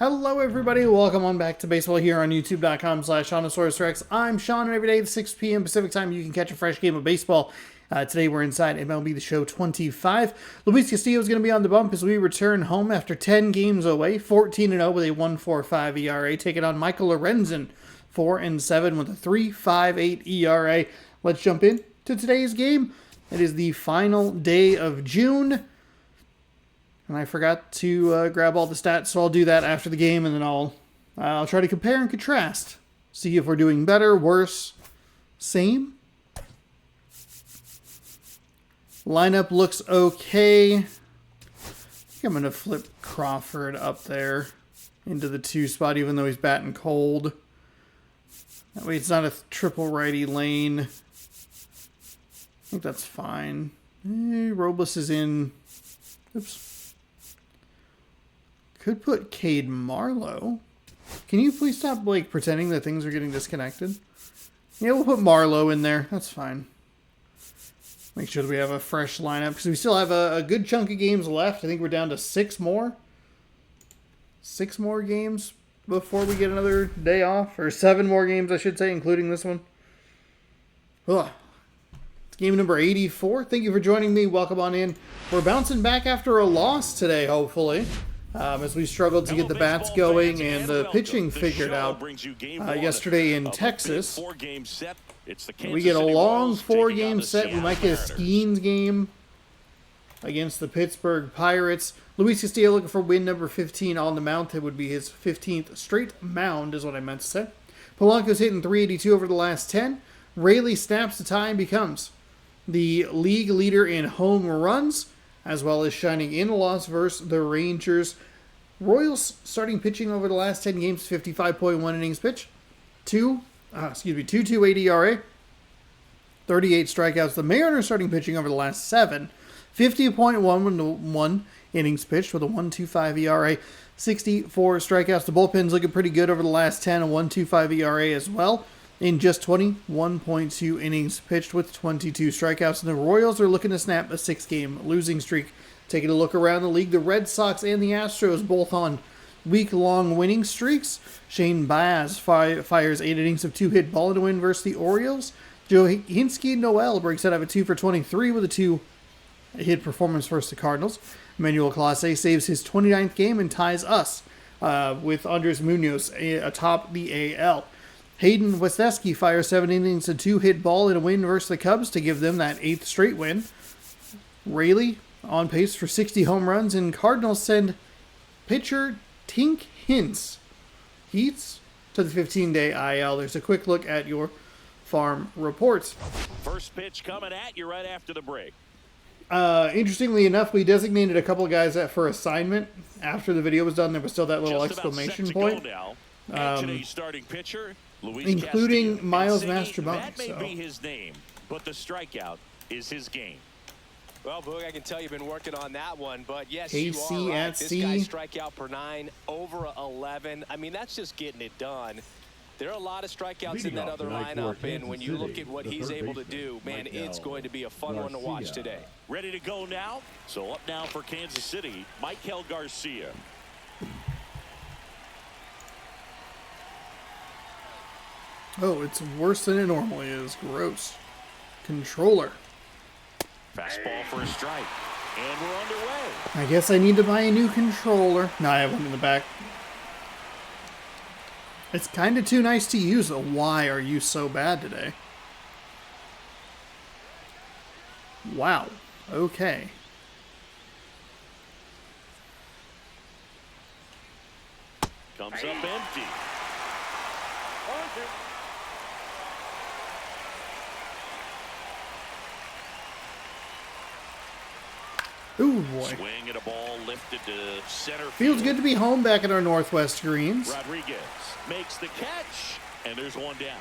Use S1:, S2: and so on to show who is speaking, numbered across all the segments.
S1: Hello everybody, welcome on back to baseball here on youtube.com/SeanOsaurusRex. I'm Sean, and every day at 6 p.m. Pacific time you can catch a fresh game of baseball. Today we're inside MLB The Show 25. Luis Castillo is going to be on the bump as we return home after 10 games away, 14-0 with a 1.45 ERA, taking on Michael Lorenzen, 4-7 with a 3.58 ERA. Let's jump in to today's game. It is the final day of June. And I forgot to grab all the stats, so I'll do that after the game, and then I'll try to compare and contrast. See if we're doing better, worse, same. Lineup looks okay. I think I'm going to flip Crawford up there into the 2 spot, even though he's batting cold. That way it's not a triple righty lane. I think that's fine. Robles is in. Oops. Could put Cade Marlowe. Can you please stop, pretending that things are getting disconnected? Yeah, we'll put Marlowe in there. That's fine. Make sure that we have a fresh lineup, because we still have a good chunk of games left. I think we're down to 6 more. 6 more games before we get another day off. Or 7 more games, I should say, including this one. Ugh. It's game number 84. Thank you for joining me. Welcome on in. We're bouncing back after a loss today, hopefully. As we struggled to get the bats going and the pitching figured out yesterday in Texas. We get a long 4-game set. We might get a Skeens game against the Pittsburgh Pirates. Luis Castillo looking for win number 15 on the mound. It would be his 15th straight mound is what I meant to say. Polanco's hitting .382 over the last 10. Rayleigh snaps the tie and becomes the league leader in home runs, as well as shining in a loss versus the Rangers. Royals starting pitching over the last 10 games, 55.1 innings pitched, 2.28 ERA, 38 strikeouts. The Mariners starting pitching over the last 7, 50.1 innings pitched with a 1.25 ERA, 64 strikeouts. The bullpen's looking pretty good over the last 10, a 1.25 ERA as well. In just 21.2 innings pitched with 22 strikeouts. And the Royals are looking to snap a 6-game losing streak. Taking a look around the league, the Red Sox and the Astros both on week-long winning streaks. Shane Baz fires 8 innings of 2-hit ball in a win versus the Orioles. Joe Hinsky-Noel breaks out of a 2 for 23 with a 2-hit performance versus the Cardinals. Emmanuel Clase saves his 29th game and ties us with Andres Munoz atop the AL. Hayden Westesky fires 7 innings of 2-hit ball in a win versus the Cubs to give them that 8th straight win. Rayleigh on pace for 60 home runs, and Cardinals send pitcher Tink Hintz to the 15-day IL. There's a quick look at your farm reports.
S2: First pitch coming at you right after the break.
S1: Interestingly enough, we designated a couple of guys for assignment. After the video was done, there was still that little exclamation point.
S2: Today's starting pitcher,
S1: including Miles Mastrobuoni.
S2: That may be his name, but the strikeout is his game.
S3: Well, Boog, I can tell you've been working on that one, but yes,
S1: KC
S3: you are right.
S1: at
S3: This
S1: C.
S3: guy strikeout per 9, over 11. I mean, that's just getting it done. There are a lot of strikeouts in that other lineup, and when you look at what he's able to do, man, it's going to be a fun one to watch today.
S2: Ready to go now? So up now for Kansas City, Michael Garcia.
S1: Oh, it's worse than it normally is. Gross. Controller.
S2: Fastball for a strike. And we're underway.
S1: I guess I need to buy a new controller. No, I have one in the back. It's kind of too nice to use. Why are you so bad today? Wow. Okay.
S2: Comes up empty.
S1: Ooh, boy.
S2: Swing at a ball lifted to center field.
S1: Feels good to be home back at our Northwest Greens.
S2: Rodriguez makes the catch, and there's one down.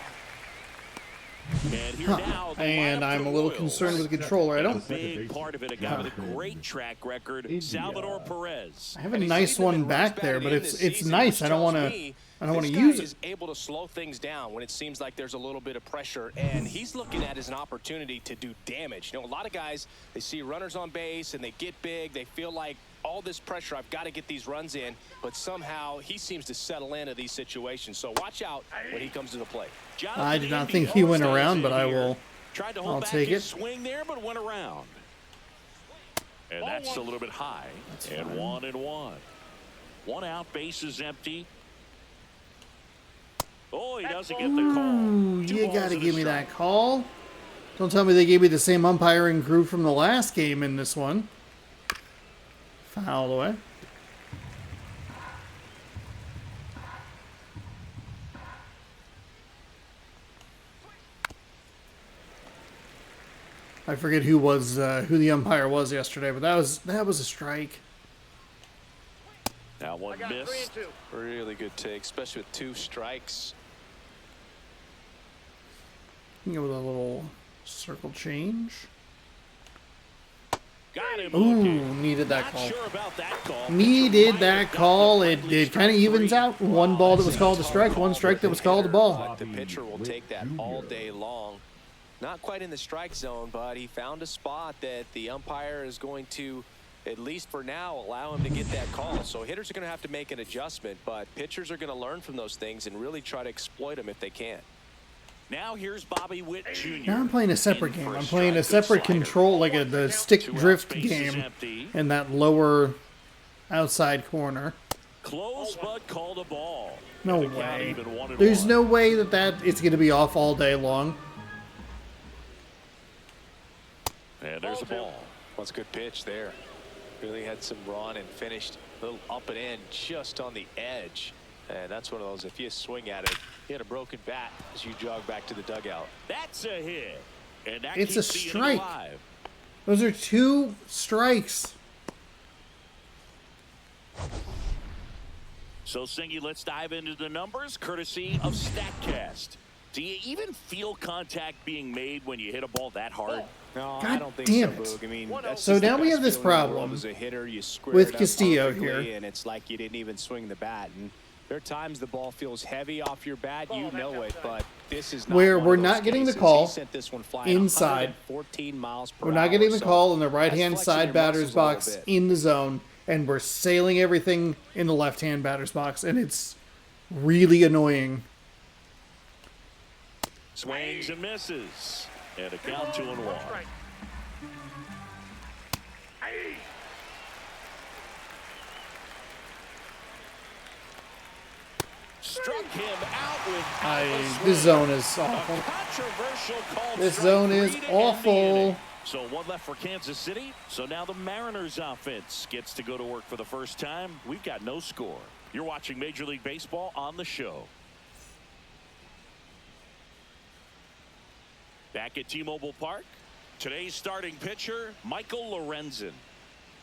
S2: And here now,
S1: and I'm a little concerned with the controller. I don't.
S2: Big part of it, a guy with a great track record, Salvador Perez.
S1: I have a nice one back there, but it's nice. I don't want to. I don't want to use it.
S3: He's able to slow things down when it seems like there's a little bit of pressure, and he's looking at it as an opportunity to do damage. You know, a lot of guys, they see runners on base and they get big. They feel like all this pressure. I've got to get these runs in, but somehow he seems to settle into these situations. So watch out when he comes to the plate.
S1: I do not think he went around, but I will.
S2: Tried to
S1: I'll
S2: hold back
S1: take
S2: his
S1: it.
S2: swing there, but went around. And that's a little bit high.
S1: That's
S2: and
S1: fine.
S2: 1-1. One out, base is empty. Oh, he doesn't get the call.
S1: Ooh, you got to give me that call. Don't tell me they gave me the same umpiring crew from the last game in this one. Fouled away. I forget who the umpire was yesterday, but that was a strike.
S2: That one missed.
S3: Really good take, especially with 2 strikes.
S1: You go with a little circle change.
S2: Got him.
S1: Ooh, needed that
S2: Not
S1: call.
S2: sure about that call.
S1: Needed that call. It kind of evens out. One ball that was called a strike, one strike that was called a ball.
S3: But the pitcher will take that all day long. Not quite in the strike zone, but he found a spot that the umpire is going to, at least for now, allow him to get that call. So hitters are going to have to make an adjustment, but pitchers are going to learn from those things and really try to exploit them if they can.
S2: Now here's Bobby Witt Jr.
S1: Now I'm playing a separate
S2: In
S1: game.
S2: for
S1: I'm playing a
S2: strike. Good
S1: separate
S2: slider.
S1: control, like the stick
S2: 2 outs,
S1: drift
S2: base is
S1: game
S2: empty.
S1: in that lower outside corner.
S2: Close, but called a ball.
S1: No
S2: The count
S1: way.
S2: even 1-1.
S1: There's no way that it's going to be off all day long.
S2: And there's a ball.
S3: That's a good pitch there. Really had some run and finished a little up and in just on the edge. And that's one of those, if you swing at it, you had a broken bat as you jog back to the dugout.
S2: That's a hit. And that
S1: It's a
S2: keeps the inning
S1: strike.
S2: alive.
S1: Those are 2 strikes.
S2: So, Singy, let's dive into the numbers, courtesy of StatCast. Do you even feel contact being made when you hit a ball that hard?
S3: No,
S1: God
S3: I don't think
S1: damn
S3: so,
S1: it.
S3: Boog. I mean, that's
S1: So
S3: just the
S1: now we
S3: best
S1: have this
S3: feeling in the world
S1: problem
S3: as a hitter. You square
S1: with
S3: it up
S1: Castillo
S3: perfectly,
S1: here.
S3: and it's like you didn't even swing the bat. And there are times the ball feels heavy off your bat, you know it, but this is not
S1: Where
S3: one
S1: we're
S3: of those
S1: not getting the
S3: cases.
S1: call
S3: He sent this one flying
S1: inside.
S3: 114 miles per
S1: We're not
S3: hour,
S1: getting the
S3: so
S1: call in the
S3: that's
S1: right-hand
S3: flexing
S1: side
S3: your
S1: batter's
S3: muscles a little
S1: box
S3: bit.
S1: in the zone, and we're sailing everything in the left-hand batter's box, and it's really annoying.
S2: Swings and misses. And a count 2-1. Struck him out with
S1: This zone is
S2: a
S1: awful.
S2: controversial call.
S1: This
S2: strike
S1: zone is
S2: three to end the
S1: awful.
S2: inning. So one left for Kansas City. So now the Mariners offense gets to go to work for the first time. We've got no score. You're watching Major League Baseball on the show. Back at T-Mobile Park, today's starting pitcher, Michael Lorenzen.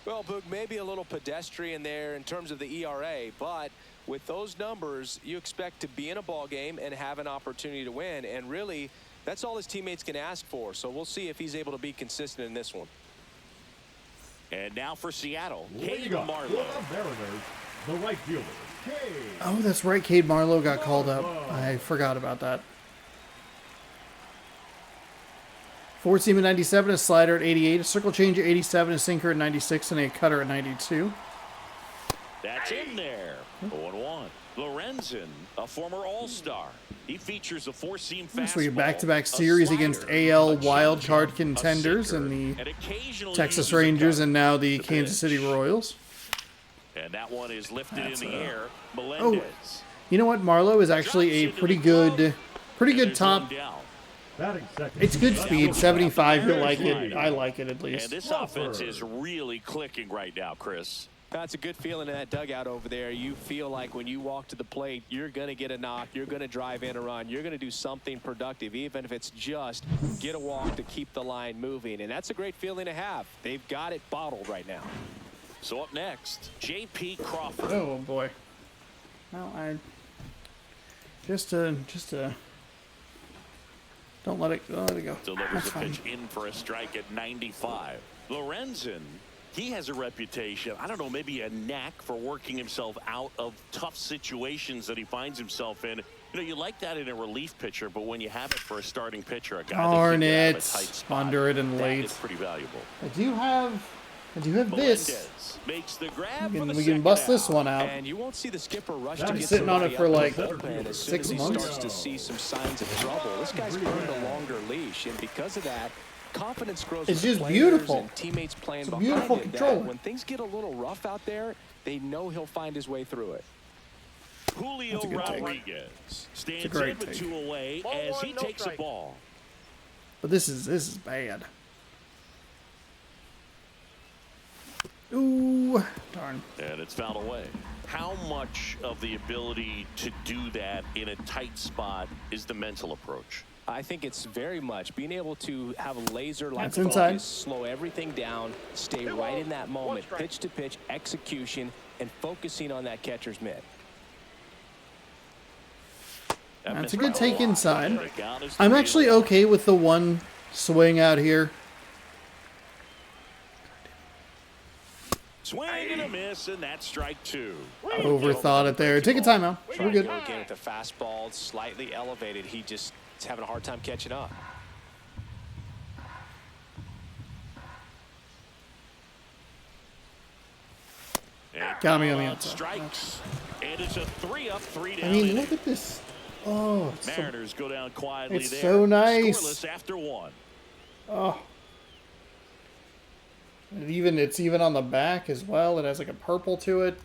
S3: Well, Boog, maybe a little pedestrian there in terms of the ERA, but with those numbers, you expect to be in a ball game and have an opportunity to win. And really, that's all his teammates can ask for. So we'll see if he's able to be consistent in this one.
S2: And now for Seattle,
S4: Leading
S2: Cade
S4: up for
S2: Marlowe.
S4: the Mariners, the right fielder, Cade.
S1: Oh, that's right. Cade Marlowe got called up. I forgot about that. 4-seam at 97, a slider at 88, a circle change at 87, a sinker at 96, and a cutter at 92.
S2: That's in there. 0-1. Lorenzen, a former All-Star. He features a four-seam fastball.
S1: So we get back-to-back
S2: a
S1: series
S2: slider,
S1: against
S2: a
S1: AL
S2: changeup,
S1: wildcard
S2: a
S1: contenders
S2: sinker,
S1: and the
S2: and occasionally
S1: Texas
S2: uses a
S1: Rangers
S2: cutter.
S1: and now the
S2: The
S1: Kansas City
S2: pitch.
S1: Royals.
S2: And that one is lifted
S1: That's
S2: in the
S1: a-
S2: air. Melendez.
S1: You know what? Marlowe is actually a pretty good
S2: And there's
S1: top.
S2: one down.
S4: Batting second.
S1: It's good speed, 75. You
S2: Very
S1: like it.
S2: slider.
S1: I like it at
S2: And
S1: least.
S2: this offense is really clicking right now, Chris.
S3: That's a good feeling in that dugout over there. You feel like when you walk to the plate, you're going to get a knock. You're going to drive in a run. You're going to do something productive, even if it's just get a walk to keep the line moving. And that's a great feeling to have. They've got it bottled right now.
S2: So up next, J.P. Crawford.
S1: Oh boy. Well, I just don't let it go.
S2: Delivers
S1: That's
S2: a
S1: fine.
S2: pitch in for a strike at 95. Lorenzen, he has a reputation, I don't know, maybe a knack for working himself out of tough situations that he finds himself in. You know, you like that in a relief pitcher, but when you have it for a starting pitcher, a guy
S1: Darn
S2: that can get out of a
S1: it.
S2: tight spot,
S1: Under it and
S2: that
S1: late.
S2: is pretty valuable.
S1: I do have I do have this.
S2: Melendez makes the grab for the
S1: We can
S2: second
S1: bust this
S2: out.
S1: one out.
S3: And you won't see the skipper rush
S4: I've
S3: to
S4: been
S3: get
S1: sitting on it
S3: somebody
S1: for
S3: up in
S1: like
S3: the bullpen as soon
S1: 6
S3: as he
S1: months.
S3: starts to see some signs of trouble. This guy's earned a longer leash, and because of that, confidence grows.
S1: It's
S3: with
S1: just
S3: players
S1: beautiful.
S3: And teammates playing
S1: It's a
S3: behind
S1: beautiful
S3: him, that
S1: controller.
S3: when things get a little rough out there, they know he'll find his way through it.
S2: Julio
S1: That's a good take.
S2: Rodriguez stands in
S1: great
S2: with
S1: take.
S2: 2 away as he takes a ball.
S1: But this is bad. Ooh, darn.
S2: And it's fouled away. How much of the ability to do that in a tight spot is the mental approach?
S3: I think it's very much being able to have a laser-like
S1: That's
S3: focus,
S1: inside.
S3: slow everything down, stay right in that moment, pitch to pitch, execution, and focusing on that catcher's mitt.
S1: That's a good take inside. I'm actually okay with the one swing out here.
S2: Swing and a miss, and that's strike 2.
S1: Overthought it there. Take a timeout. We're good.
S3: Again with the fastball slightly elevated, he just is having a hard time catching up.
S1: Got me on the outside.
S2: Strikes, and it's a 3-up, 3-down.
S1: I mean,
S2: inning.
S1: look at this. Oh, it's so,
S2: Mariners go down quietly
S1: it's
S2: there.
S1: so nice.
S2: Scoreless after 1.
S1: oh. It's even on the back as well. It has like a purple to it.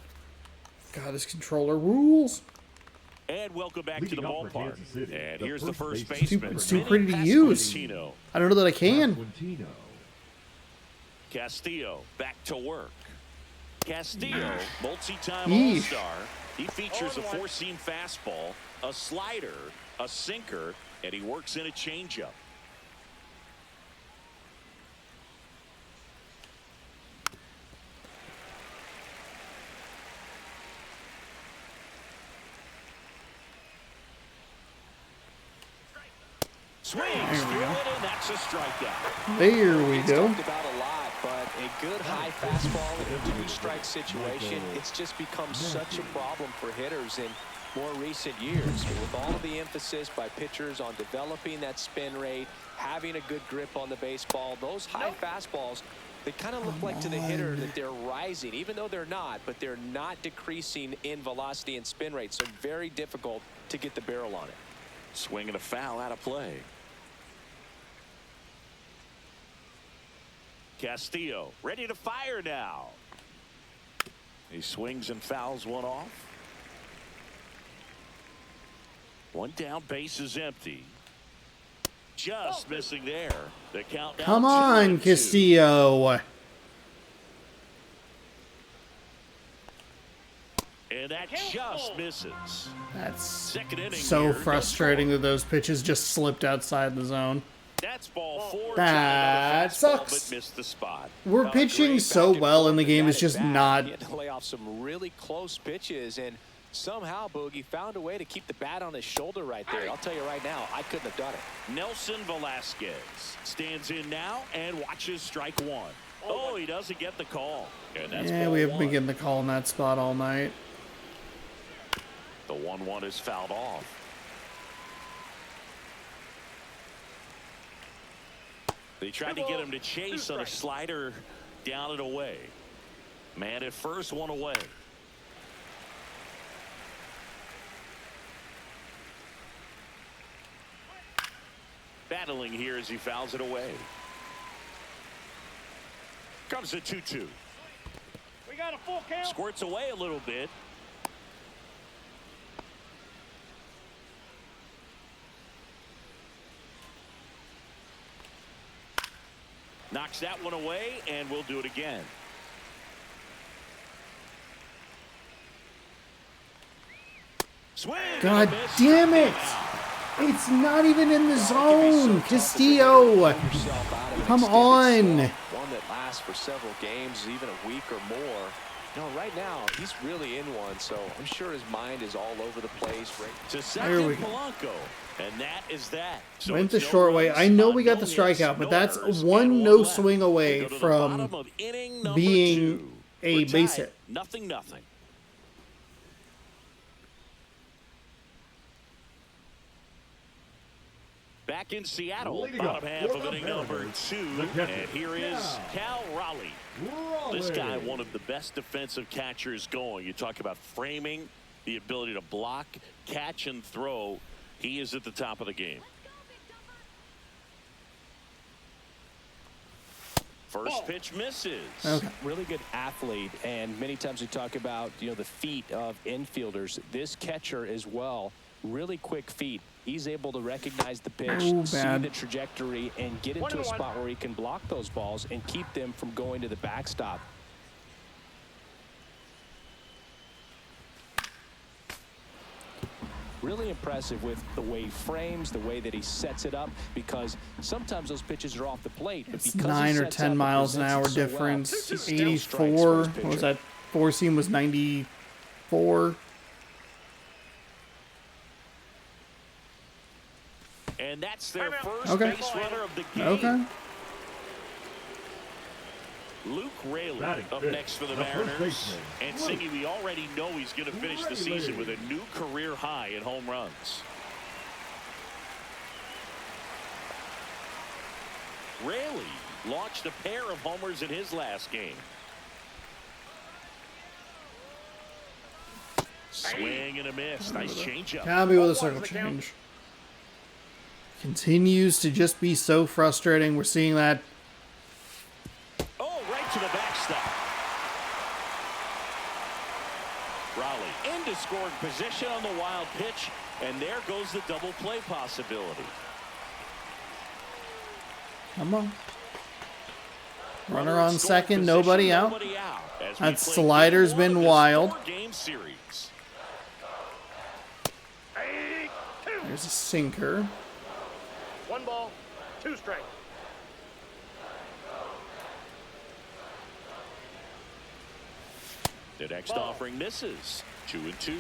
S1: God, this controller rules.
S2: And welcome back to the
S4: Leading off for
S2: ballpark.
S4: Kansas City,
S2: And
S4: the
S2: here's the first
S4: first baseman.
S2: baseman.
S1: It's too
S2: Vinny
S1: pretty to use.
S2: Pasquantino.
S1: I don't know that I can.
S4: Quintino.
S2: Castillo back to work. Castillo, multi-time
S1: Yeesh.
S2: All-Star. He features a 4-seam fastball, a slider, a sinker, and he works in a changeup. Swings through it, and that's a strikeout.
S1: There we
S3: It's
S1: go.
S3: talked about a lot, but a good high fastball in a 2-strike situation, it's just become such a problem for hitters in more recent years. With all of the emphasis by pitchers on developing that spin rate, having a good grip on the baseball, those high fastballs, they kind of look like to the hitter that they're rising, even though they're not, but they're not decreasing in velocity and spin rate, so very difficult to get the barrel on it.
S2: Swing and a foul out of play. Castillo ready to fire now. He swings and fouls one off. One down, base is empty. Just missing there. The count now
S1: Come on,
S2: 2-2.
S1: Castillo.
S2: And that just misses.
S1: That's
S2: Second inning
S1: so
S2: here.
S1: frustrating that those pitches just slipped outside the zone.
S2: That's ball 4.
S1: That sucks.
S2: But missed the spot.
S1: We're pitching so well, and the game is just not.
S3: He had to lay off some really close pitches, and somehow Boogie found a way to keep the bat on his shoulder right there. I'll tell you right now, I couldn't have done it.
S2: Nelson Velasquez stands in now and watches strike 1. Oh, he doesn't get the call. And that's
S1: Yeah,
S2: ball
S1: we haven't been
S2: 1.
S1: getting the call in that spot all night.
S2: The 1-1 is fouled off. They tried to get him to chase on a slider down and away. Man at first, 1 away. Battling here as he fouls it away. Comes a 2-2.
S5: We got a full count.
S2: Squirts away a little bit. Knocks that one away, and we'll do it again. Swing.
S1: God
S2: and a miss.
S1: damn it! It's not even in the zone, Castillo.
S3: Yourself out of an
S1: Come
S3: extended
S1: on.
S3: slump, one that lasts for several games, even a week or more. No, right now he's really in one, so I'm sure his mind is all over the place.
S2: To
S1: There
S2: second,
S1: we go.
S2: Polanco, and that is that. So
S1: Went
S2: it's
S1: the
S2: no
S1: short way.
S2: runs
S1: I know
S2: on
S1: we got the
S2: no hits,
S1: strikeout, but
S2: no
S1: that's
S2: errors,
S1: one
S2: and
S1: no
S2: left.
S1: swing away
S2: We go to the
S1: from
S2: bottom of inning number
S1: being
S2: 2.
S1: a
S2: We're
S1: base
S2: tied,
S1: hit.
S2: 0-0. Back in Seattle,
S4: Leading
S2: bottom
S4: up
S2: half
S4: for
S2: of
S4: the
S2: inning number
S4: Mariners,
S2: 2.
S4: the catcher,
S2: And here is Cal Raleigh. This guy,
S4: Raleigh.
S2: one of the best defensive catchers going. You talk about framing, the ability to block, catch, and throw. He is at the top of the game. First pitch misses.
S1: Okay.
S3: Really good athlete, and many times we talk about, you know, the feet of infielders. This catcher as well, really quick feet. He's able to recognize the pitch,
S1: Ooh,
S3: see
S1: bad.
S3: the trajectory, and get into a spot where he can block those balls and keep them from going to the backstop. Really impressive with the way he frames, the way that he sets it up, because sometimes those pitches are off the plate. But
S1: It's
S3: because he
S1: 9 or
S3: sets
S1: 10
S3: up
S1: miles
S3: and
S1: an hour
S3: presents it so well,
S1: difference.
S3: he still strikes for
S1: 84.
S3: his
S1: What was
S3: pitcher.
S1: that? Four seam was 94.
S2: And that's their
S5: Timeout.
S2: first
S1: Okay.
S2: base runner of the game.
S1: Okay.
S2: Luke Raley
S4: Batting
S2: up
S4: fifth,
S2: next for the
S4: the first
S2: Mariners.
S4: baseman,
S2: And
S4: Luke
S2: Singy, we already know he's going to finish the season with a new career high in home runs. Raley launched a pair of homers in his last game. Swing and a miss. Nice changeup.
S1: Happy with a circle change. Continues to just be so frustrating. We're seeing that.
S2: Oh, right to the backstop. Raleigh into scoring position on the wild pitch, and there goes the double play possibility.
S1: Come on. Runner on second, nobody out.
S2: As we
S1: That
S2: play
S1: slider's
S2: game one
S1: been
S2: of this
S1: wild.
S2: 4-game series.
S1: There's a sinker.
S5: 1 ball, 2 strikes.
S2: The next offering misses. 2-2.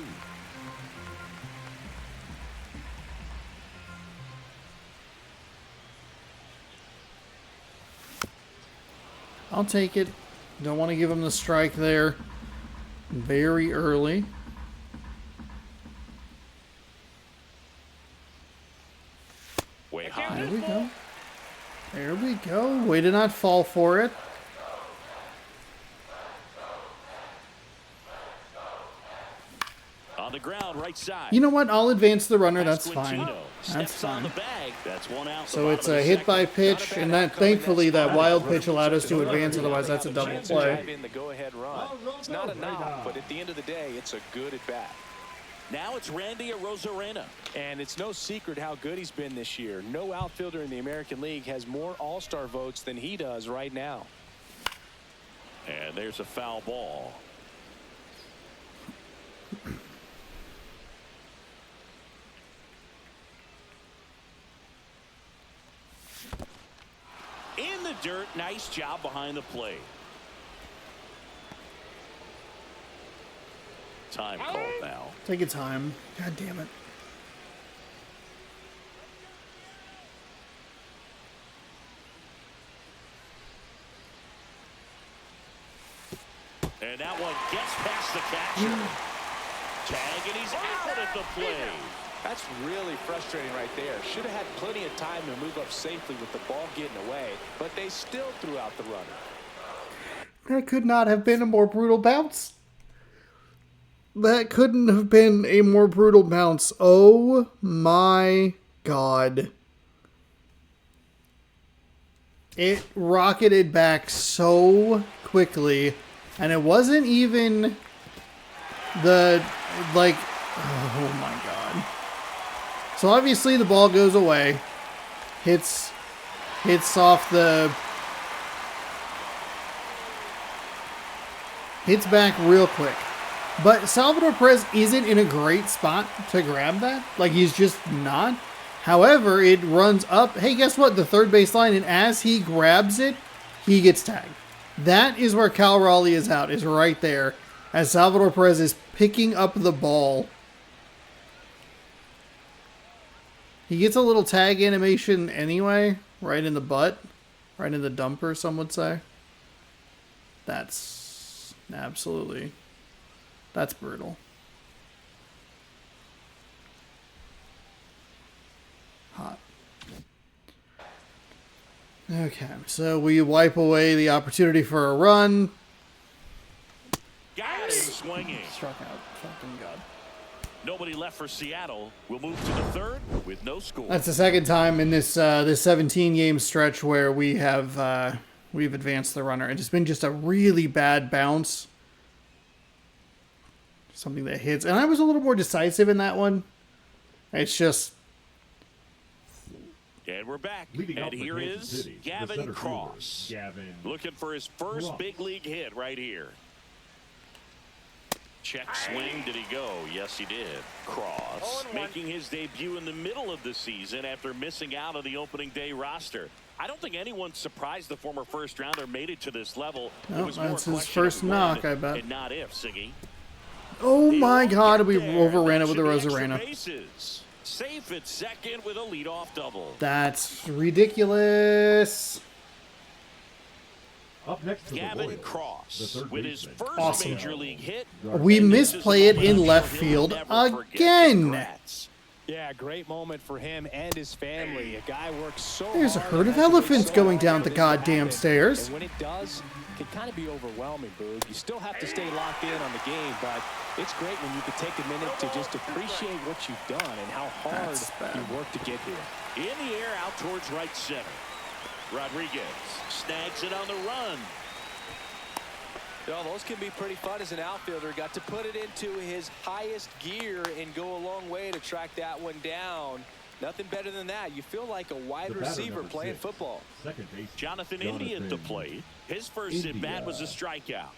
S1: I'll take it. Don't want to give him the strike there very early.
S2: Way
S1: There
S2: high.
S1: we go. There we go. Way to not fall for it.
S2: On the ground, right side.
S1: You know what? I'll advance the runner. That's fine.
S2: Pasquantino
S1: That's
S2: steps on
S1: fine.
S2: the bag. That's one out.
S1: So it's a hit by pitch, and that thankfully that wild pitch allowed us to advance. Otherwise, that's a double
S3: Chance to
S1: play.
S3: drive in the go-ahead run. It's not a knock, but at the end of the day, it's a good at bat.
S2: Now it's Randy Arozarena.
S3: And it's no secret how good he's been this year. No outfielder in the American League has more all-star votes than he does right now.
S2: And there's a foul ball. In the dirt, nice job behind the plate. Time called now.
S1: Take your time. God damn it.
S2: And that one gets past the catcher. Tag, and he's out at the plate.
S3: That's really frustrating right there. Should have had plenty of time to move up safely with the ball getting away, but they still threw out the runner.
S1: That could not have been a more brutal bounce. That couldn't have been a more brutal bounce. Oh my God. It rocketed back so quickly, and it wasn't even the, like, oh my God. So obviously the ball goes away, hits off the, hits back real quick. But Salvador Perez isn't in a great spot to grab that. Like, he's just not. However, it runs up. Hey, guess what? The third base line, and as he grabs it, he gets tagged. That is where Cal Raleigh is out, is right there. As Salvador Perez is picking up the ball. He gets a little tag animation anyway, right in the butt. Right in the dumper, some would say. That's absolutely... That's brutal. Hot. Okay, so we wipe away the opportunity for a run.
S2: Got him swinging.
S1: Struck out. Fucking God.
S2: Nobody left for Seattle. We'll move to the third with no score.
S1: That's the second time in this this 17 game stretch where we have we've advanced the runner. It's been just a really bad bounce. Something that hits, and I was a little more decisive in that one. It's just.
S2: And we're back.
S4: Leading
S2: And
S4: off for
S2: here
S4: Kansas
S2: is
S4: City, the
S2: Gavin
S4: center
S2: Cross.
S4: fielder, Gavin
S2: Looking for his first
S4: Cross.
S2: big league hit right here. Check swing. Did he go? Yes, he did. Cross
S5: 0-1.
S2: making his debut in the middle of the season after missing out on the opening day roster. I don't think anyone's surprised the former first rounder made it to this level.
S1: Oh,
S2: It was more
S1: that's
S2: a
S1: his
S2: question of
S1: first
S2: when
S1: knock, I bet.
S2: And not if, Siggy.
S1: Oh
S2: He
S1: my
S2: won't
S1: God!
S2: get
S1: We
S2: there.
S1: overran it
S2: That
S1: with the
S2: should be extra
S1: Rosarena.
S2: bases. Safe at second with a leadoff double.
S1: That's ridiculous.
S4: Up next to the
S2: Gavin
S4: Royals, the
S2: Cross
S4: third
S2: with his
S4: baseman.
S2: first
S1: Awesome.
S2: major league hit.
S1: We
S2: And this is
S1: misplay it
S2: a moment
S1: in
S2: I'm
S1: left
S2: sure
S1: field
S2: he'll never forget.
S1: again.
S2: Congrats.
S3: Yeah, great moment for him and his family. A guy works so
S1: There's a
S3: hard
S1: herd
S3: and
S1: of
S3: has to work
S1: elephants
S3: so
S1: going
S3: hard
S1: down
S3: for
S1: the
S3: this to
S1: goddamn
S3: happen.
S1: stairs.
S3: And when it does, it can kind of be overwhelming, Boog. You still have to stay locked in on the game, but it's great when you can take a minute to just appreciate what you've done and how hard
S1: That's bad.
S3: you worked to get here.
S2: In the air out towards right center. Rodriguez snags it on the run.
S3: No, those can be pretty fun as an outfielder. Got to put it into his highest gear and go a long way to track that one down. Nothing better than that. You feel like a wide
S4: The batter,
S3: receiver
S4: number
S3: playing
S4: 6,
S3: football.
S4: Second base.
S2: Jonathan India at the plate. His first at bat was a strikeout.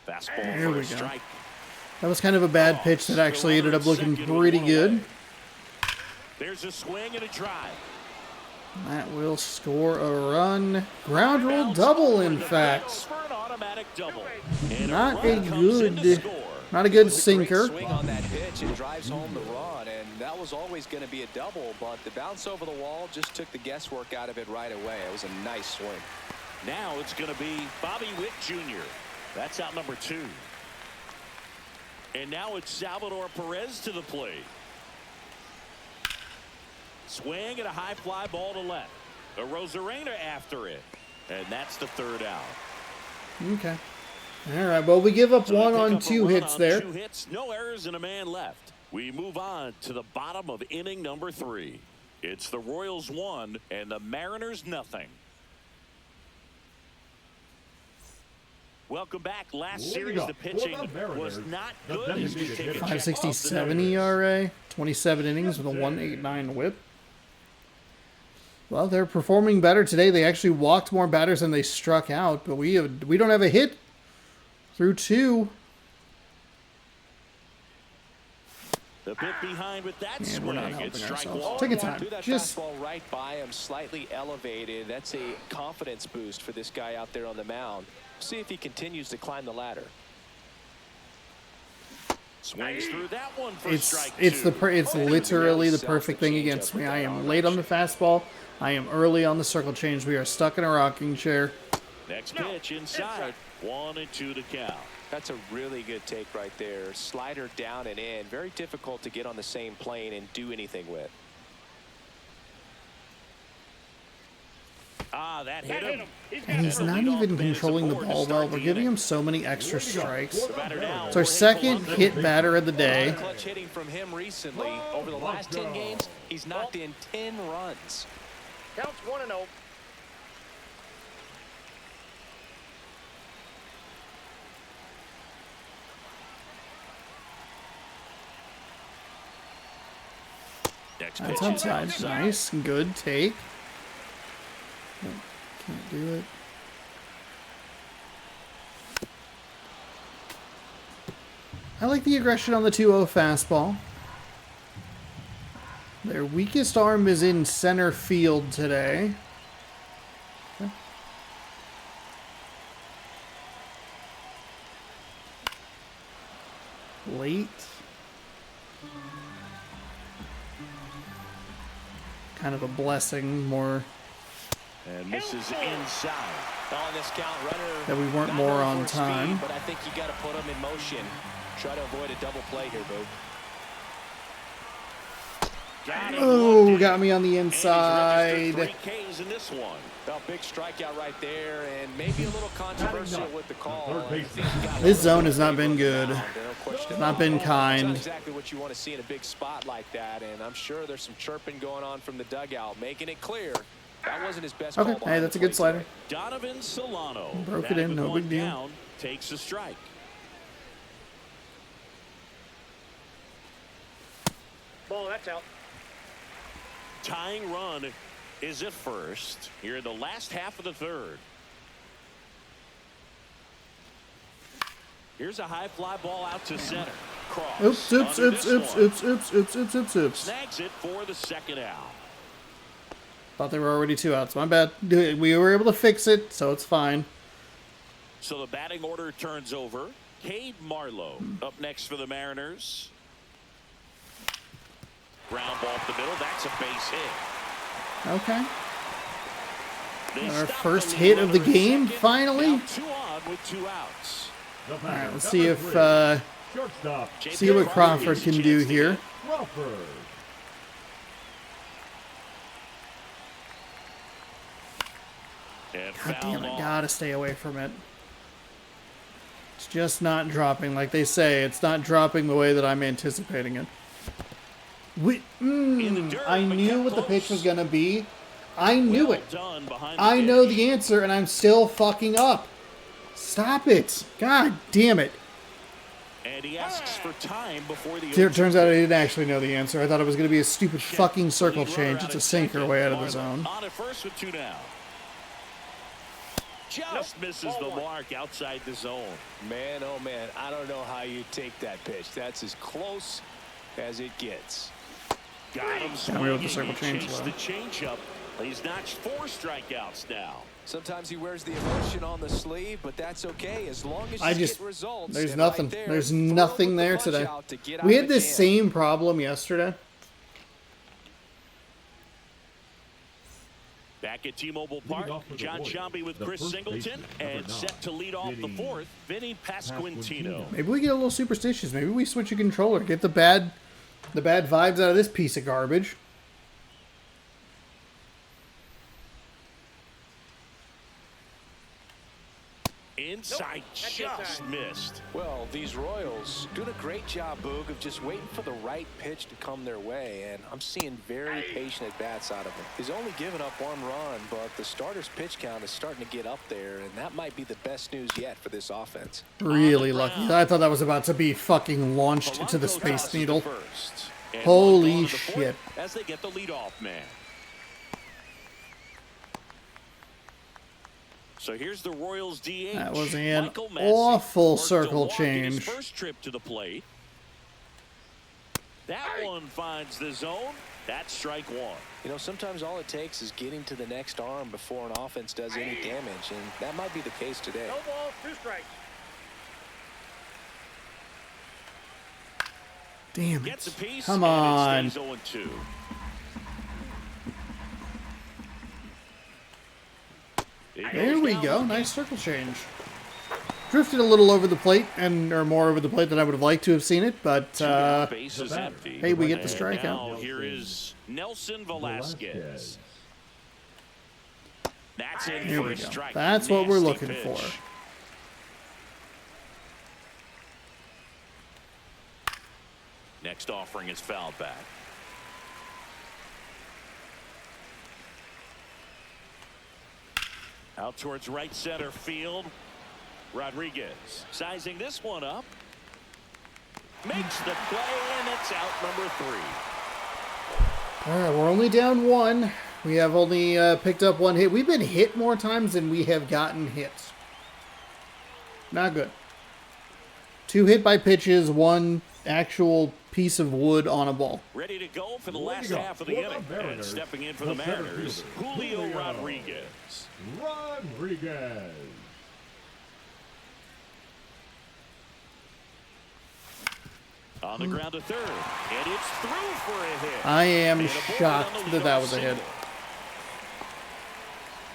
S2: Fastball
S1: There
S2: for
S1: we
S2: a
S1: go.
S2: strike.
S1: That was kind of a bad pitch that actually ended up looking pretty good.
S2: There's a swing and a drive.
S1: That will score a run. Ground rule double, in fact.
S2: For an automatic double. And
S1: Not
S2: run
S1: a
S2: comes in to
S1: good,
S2: score.
S1: not a good
S3: Great
S1: sinker.
S3: swing on that pitch and drives home the run, and that was always going to be a double, but the bounce over the wall just took the guesswork out of it right away. It was a nice swing.
S2: Now it's going to be Bobby Witt Jr. That's out number 2. And now it's Salvador Perez to the plate. Swing and a high fly ball to left. A Rosarena after it. And that's the third out.
S1: Okay. All right. Well, we give up
S2: So they
S1: one
S2: pick
S1: on
S2: up a
S1: 2
S2: run
S1: hits
S2: on
S1: there.
S2: 2 hits, no errors, and a man left. We move on to the bottom of inning number 3. It's the Royals 1 and the Mariners nothing. Welcome back. Last
S4: Leading
S2: series,
S4: up
S2: the
S4: for
S2: pitching
S4: the Mariners,
S2: was not
S4: the
S2: good. As we
S4: designated
S2: take a
S4: hitter.
S2: check off the
S1: 567
S2: numbers.
S1: ERA, 27 innings with a 1.89 whip. Well, they're performing better today. They actually walked more batters than they struck out, but we don't have a hit through 2.
S2: The bit behind with that
S1: And we're not
S2: swing.
S1: helping
S2: It's strike
S1: ourselves.
S2: one.
S1: Take your time.
S3: Threw that
S1: Just
S3: fastball right by him, slightly elevated. That's a confidence boost for this guy out there on the mound. See if he continues to climb the ladder.
S2: Swings through that one for
S1: it's
S2: strike
S1: it's
S2: 2.
S1: it's literally the perfect thing against me. I am late on the fastball. I am early on the circle change. We are stuck in a rocking chair.
S2: Next pitch inside. 1-2 to count.
S3: That's a really good take right there. Slider down and in. Very difficult to get on the same plane and do anything with.
S2: Ah, that hit him.
S1: And he's not even controlling the ball well. We're giving him so many extra strikes.
S2: The batter now,
S1: It's our second hit batter of the day.
S3: Clutch hitting from him recently. Over the last 10 games, he's knocked in 10 runs.
S5: Counts 1-0.
S2: Next
S1: That's
S2: pitch.
S1: outside. Nice. Good take. Can't do it. I like the aggression on the 2-0 fastball. Their weakest arm is in center field today. Okay. Late. Kind of a blessing, more
S2: And misses inside.
S3: On this count, runner
S1: that we weren't
S3: not
S1: more
S3: known
S1: on
S3: for speed,
S1: time.
S3: but I think you got to put him in motion. Try to avoid a double play here, Boog.
S1: Oh, got me on the
S2: And he's registered
S1: inside.
S2: 3 Ks in this one.
S3: Well, big strikeout right there, and maybe a little controversial with the call.
S4: Third baseman.
S1: This zone has not been good. Not been
S3: Not
S1: kind.
S3: exactly what you want to see in a big spot like that, and I'm sure there's some chirping going on from the dugout, making it clear that wasn't his best
S1: Okay,
S3: call.
S1: hey, that's a good slider.
S2: Donovan Solano.
S1: Broke it
S2: back
S1: in,
S2: with
S1: no
S2: one
S1: big deal.
S2: down, takes a strike.
S5: Ball, that's out.
S2: Tying run is at first here in the last half of the third. Here's a high fly ball out to center. Cross.
S1: Oops, oops,
S2: under
S1: oops,
S2: this
S1: oops,
S2: one.
S1: oops, oops, oops, oops, oops, oops.
S2: Snags it for the second out.
S1: Thought there were already 2 outs. My bad. We were able to fix it, so it's fine.
S2: So the batting order turns over. Cade Marlowe up next for the Mariners. Ground ball up the middle. That's a base hit.
S1: Okay.
S2: They
S1: Our
S2: stop
S1: first
S2: the
S1: hit
S2: lead
S1: of the
S2: runner at
S1: game,
S2: second.
S1: finally.
S2: Now 2 on with 2 outs.
S4: The
S1: All
S4: batter,
S1: right, let's
S4: number
S1: see if
S4: 3, shortstop
S1: see what Crawford
S2: gets a
S1: can do
S2: chance to
S1: here.
S2: hit.
S4: Crawford.
S2: And
S1: God damn
S2: fouled
S1: it!
S2: off.
S1: Gotta stay away from it. It's just not dropping, like they say. It's not dropping the way that I'm anticipating it.
S2: In the dirt,
S1: I
S2: but
S1: knew
S2: kept
S1: what the pitch
S2: close.
S1: was gonna be. I knew
S2: Well
S1: it.
S2: done behind the
S1: I know
S2: dish.
S1: the answer, and I'm still fucking up. Stop it! God damn it!
S2: And he asks for time before the
S1: It turns out I didn't actually know the answer. I thought it was gonna be a stupid fucking circle
S2: Lead runner
S1: change.
S2: out
S1: It's a
S2: at
S1: sinker
S2: second.
S1: way out of the
S2: Marlowe
S1: zone.
S2: On at first with 2 down. Just misses
S5: Ball
S2: the
S5: one.
S2: mark outside the zone.
S3: Man, oh man, I don't know how you take that pitch. That's as close as it gets.
S2: Got him
S1: me
S2: swinging.
S1: with the circle
S2: He
S1: change,
S2: chased
S1: though.
S2: the changeup. He's notched 4 strikeouts now.
S3: Sometimes he wears the emotion on the sleeve, but that's okay as long as
S1: I
S3: you
S1: just
S3: get results.
S1: there's
S3: And
S1: nothing.
S3: right there,
S1: There's
S3: thrilled
S1: nothing
S3: with the
S1: there
S3: punch
S1: today.
S3: out to get
S1: We
S3: out
S1: had
S3: of the
S1: this
S3: jam.
S1: same problem yesterday.
S2: Back at T-Mobile Park,
S4: off for the
S2: John
S4: Warriors,
S2: Sciambi with
S4: the
S2: Chris
S4: first
S2: Singleton,
S4: baseman, number
S2: and set
S4: 9,
S2: to lead off the
S4: Vinny
S2: 4th, Vinny Pasquantino.
S1: Maybe we get a little superstitious. Maybe we switch a controller. Get the bad vibes out of this piece of garbage.
S2: Inside,
S5: That's
S2: just
S5: inside.
S2: missed.
S3: Well, these Royals doing a great job, Boog, of just waiting for the right pitch to come their way, and I'm seeing very patient at-bats out of him. He's only given up 1 run, but the starter's pitch count is starting to get up there, and that might be the best news yet for this offense.
S1: Really lucky. I thought that was about to be fucking launched to the
S2: Polanco
S1: Space
S2: tosses
S1: Needle.
S2: to first. And
S1: Holy
S2: one gone to the 4th
S1: shit.
S2: As they get the leadoff man. So here's the Royals DH.
S1: That was an
S2: Michael Massey
S1: awful
S2: worked a
S1: circle
S2: walk in his
S1: change.
S2: first trip to the plate. That one finds the zone. That's strike 1.
S3: You know, sometimes all it takes is getting to the next arm before an offense does any damage, and that might be the case today.
S5: No ball, 2 strikes.
S1: Damn
S2: Gets a
S1: it.
S2: piece.
S1: Come
S2: and
S1: on.
S2: it stays 0-2.
S1: There we go. Nice circle change. Drifted a little over the plate, or more over the plate than I would have liked to have seen it, but
S2: Base is
S4: batter.
S2: empty.
S1: hey, we get the
S2: And
S1: strikeout.
S2: Now here is Nelson Velasquez.
S4: Velasquez.
S2: That's in
S1: Here
S2: for
S1: we
S2: a
S1: go.
S2: strike.
S1: That's what we're
S2: Nasty
S1: looking
S2: pitch.
S1: for.
S2: Next offering is fouled back. Out towards right center field. Rodriguez sizing this one up. Makes the play, and it's out number 3.
S1: All right, we're only down 1. We have only picked up 1 hit. We've been hit more times than we have gotten hits. Not good. 2 hit by pitches, 1 actual piece of wood on a ball.
S2: Ready to go for the
S4: Ready
S2: last
S4: to go
S2: half of the
S4: for the
S2: inning. And
S4: Mariners,
S2: stepping in for
S4: the
S2: the
S4: center
S2: Mariners,
S4: fielder,
S2: Julio
S4: Julio.
S2: Rodriguez.
S4: Rodriguez.
S2: On the ground to third. And it's through for a hit.
S1: I am
S2: And aboard
S1: shocked
S2: on the
S1: that that
S2: leadoff
S1: was a hit.
S2: single.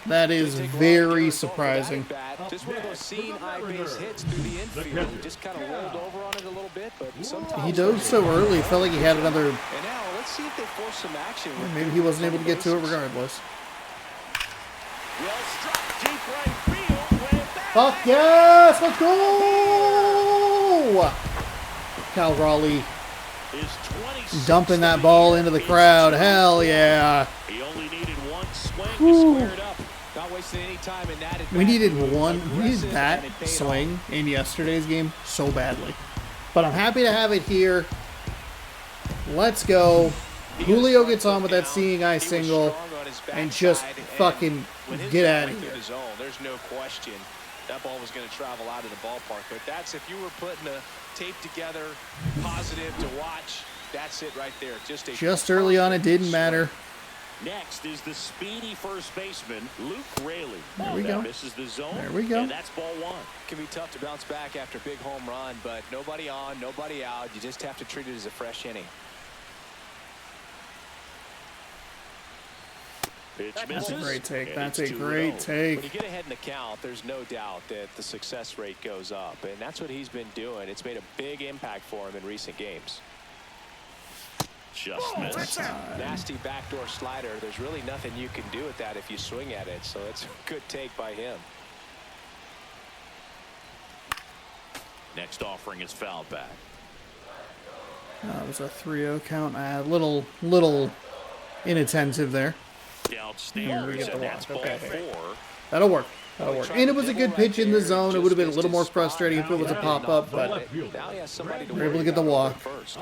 S1: That is
S3: Take a long
S1: very
S3: result for that
S1: surprising.
S3: at-bat. Just one of those seeing
S4: Up
S3: eye
S4: next,
S3: base hits through the infield.
S4: catcher.
S3: Just kind of rolled over on it a little bit, but sometimes
S1: He dove so early, felt like he had another
S3: And now let's see if they force some action.
S1: Or maybe he wasn't able to get to it regardless.
S2: Well struck, deep right field, way back.
S1: Fuck yes! Let's go! Cal Raleigh
S2: His 26th
S1: dumping that
S2: of the
S1: ball
S2: year.
S1: into the
S2: It's
S1: crowd.
S2: 2.
S1: Hell yeah.
S2: He only needed one swing
S1: Whew.
S2: to square it up.
S3: Not wasting any time in that.
S1: We needed that
S3: Aggressive,
S1: swing in yesterday's game so badly. But I'm happy to have it here. Let's go. Julio gets on with that seeing eye single and just fucking get out of here.
S3: There's no question that ball was going to travel out of the ballpark. But that's, if you were putting a tape together, positive to watch, that's it right there.
S1: Just early on, it didn't matter.
S2: Next is the speedy first baseman, Luke Raley.
S1: There we go.
S2: Misses the zone.
S1: There we go.
S2: And that's ball 1.
S3: It can be tough to bounce back after a big home run, but nobody on, nobody out. You just have to treat it as a fresh inning.
S2: Pitch
S1: That's a
S2: misses.
S1: great take.
S2: And
S1: That's
S2: it's
S1: a
S2: 2-0.
S1: great
S3: When
S1: take.
S3: you get ahead in the count, there's no doubt that the success rate goes up, and that's what he's been doing. It's made a big impact for him in recent games.
S2: Just missed.
S3: Nasty backdoor slider. There's really nothing you can do with that if you swing at it, so it's a good take by him.
S2: Next offering is foul back.
S1: That was a 3-0 count. A little inattentive there.
S2: Downstairs,
S1: we get the
S2: and that's
S1: walk.
S2: ball
S1: Okay.
S2: 4.
S1: That'll work. That'll work. And it was a good pitch in the zone. It would have been a little more frustrating if it was a pop-up, but
S3: Now he has somebody to
S1: we're able to
S3: worry
S1: get the
S3: about
S1: walk.
S3: first.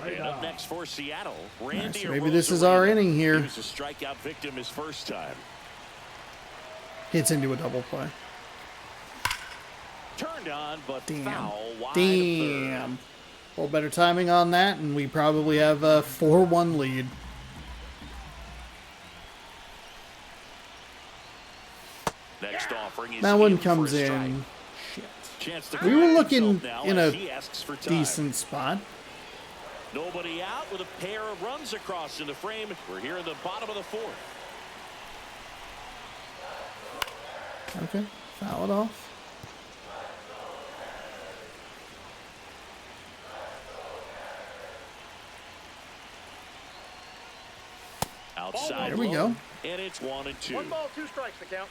S2: And up next for Seattle, Randy
S1: so maybe this is our inning here.
S2: He was a strikeout victim his first time.
S1: Hits into a double play.
S2: Turned on, but
S1: Damn.
S2: foul wide
S1: Damn.
S2: of
S1: A little better timing on that, and we probably have a 4-1 lead.
S2: third. Next offering is
S1: That one
S2: for
S1: comes
S2: a strike.
S1: in. Shit.
S2: Chance to
S1: We were
S2: correct
S1: looking
S2: himself now
S1: in
S2: as
S1: a
S2: he asks for time.
S1: decent spot.
S2: Nobody out with a pair of runs across in the frame. We're here in the bottom of the 4th.
S1: Okay. Foul it off.
S2: Outside
S1: There we
S2: low,
S1: go.
S2: and it's 1 and 2.
S5: 1 ball, 2 strikes to count.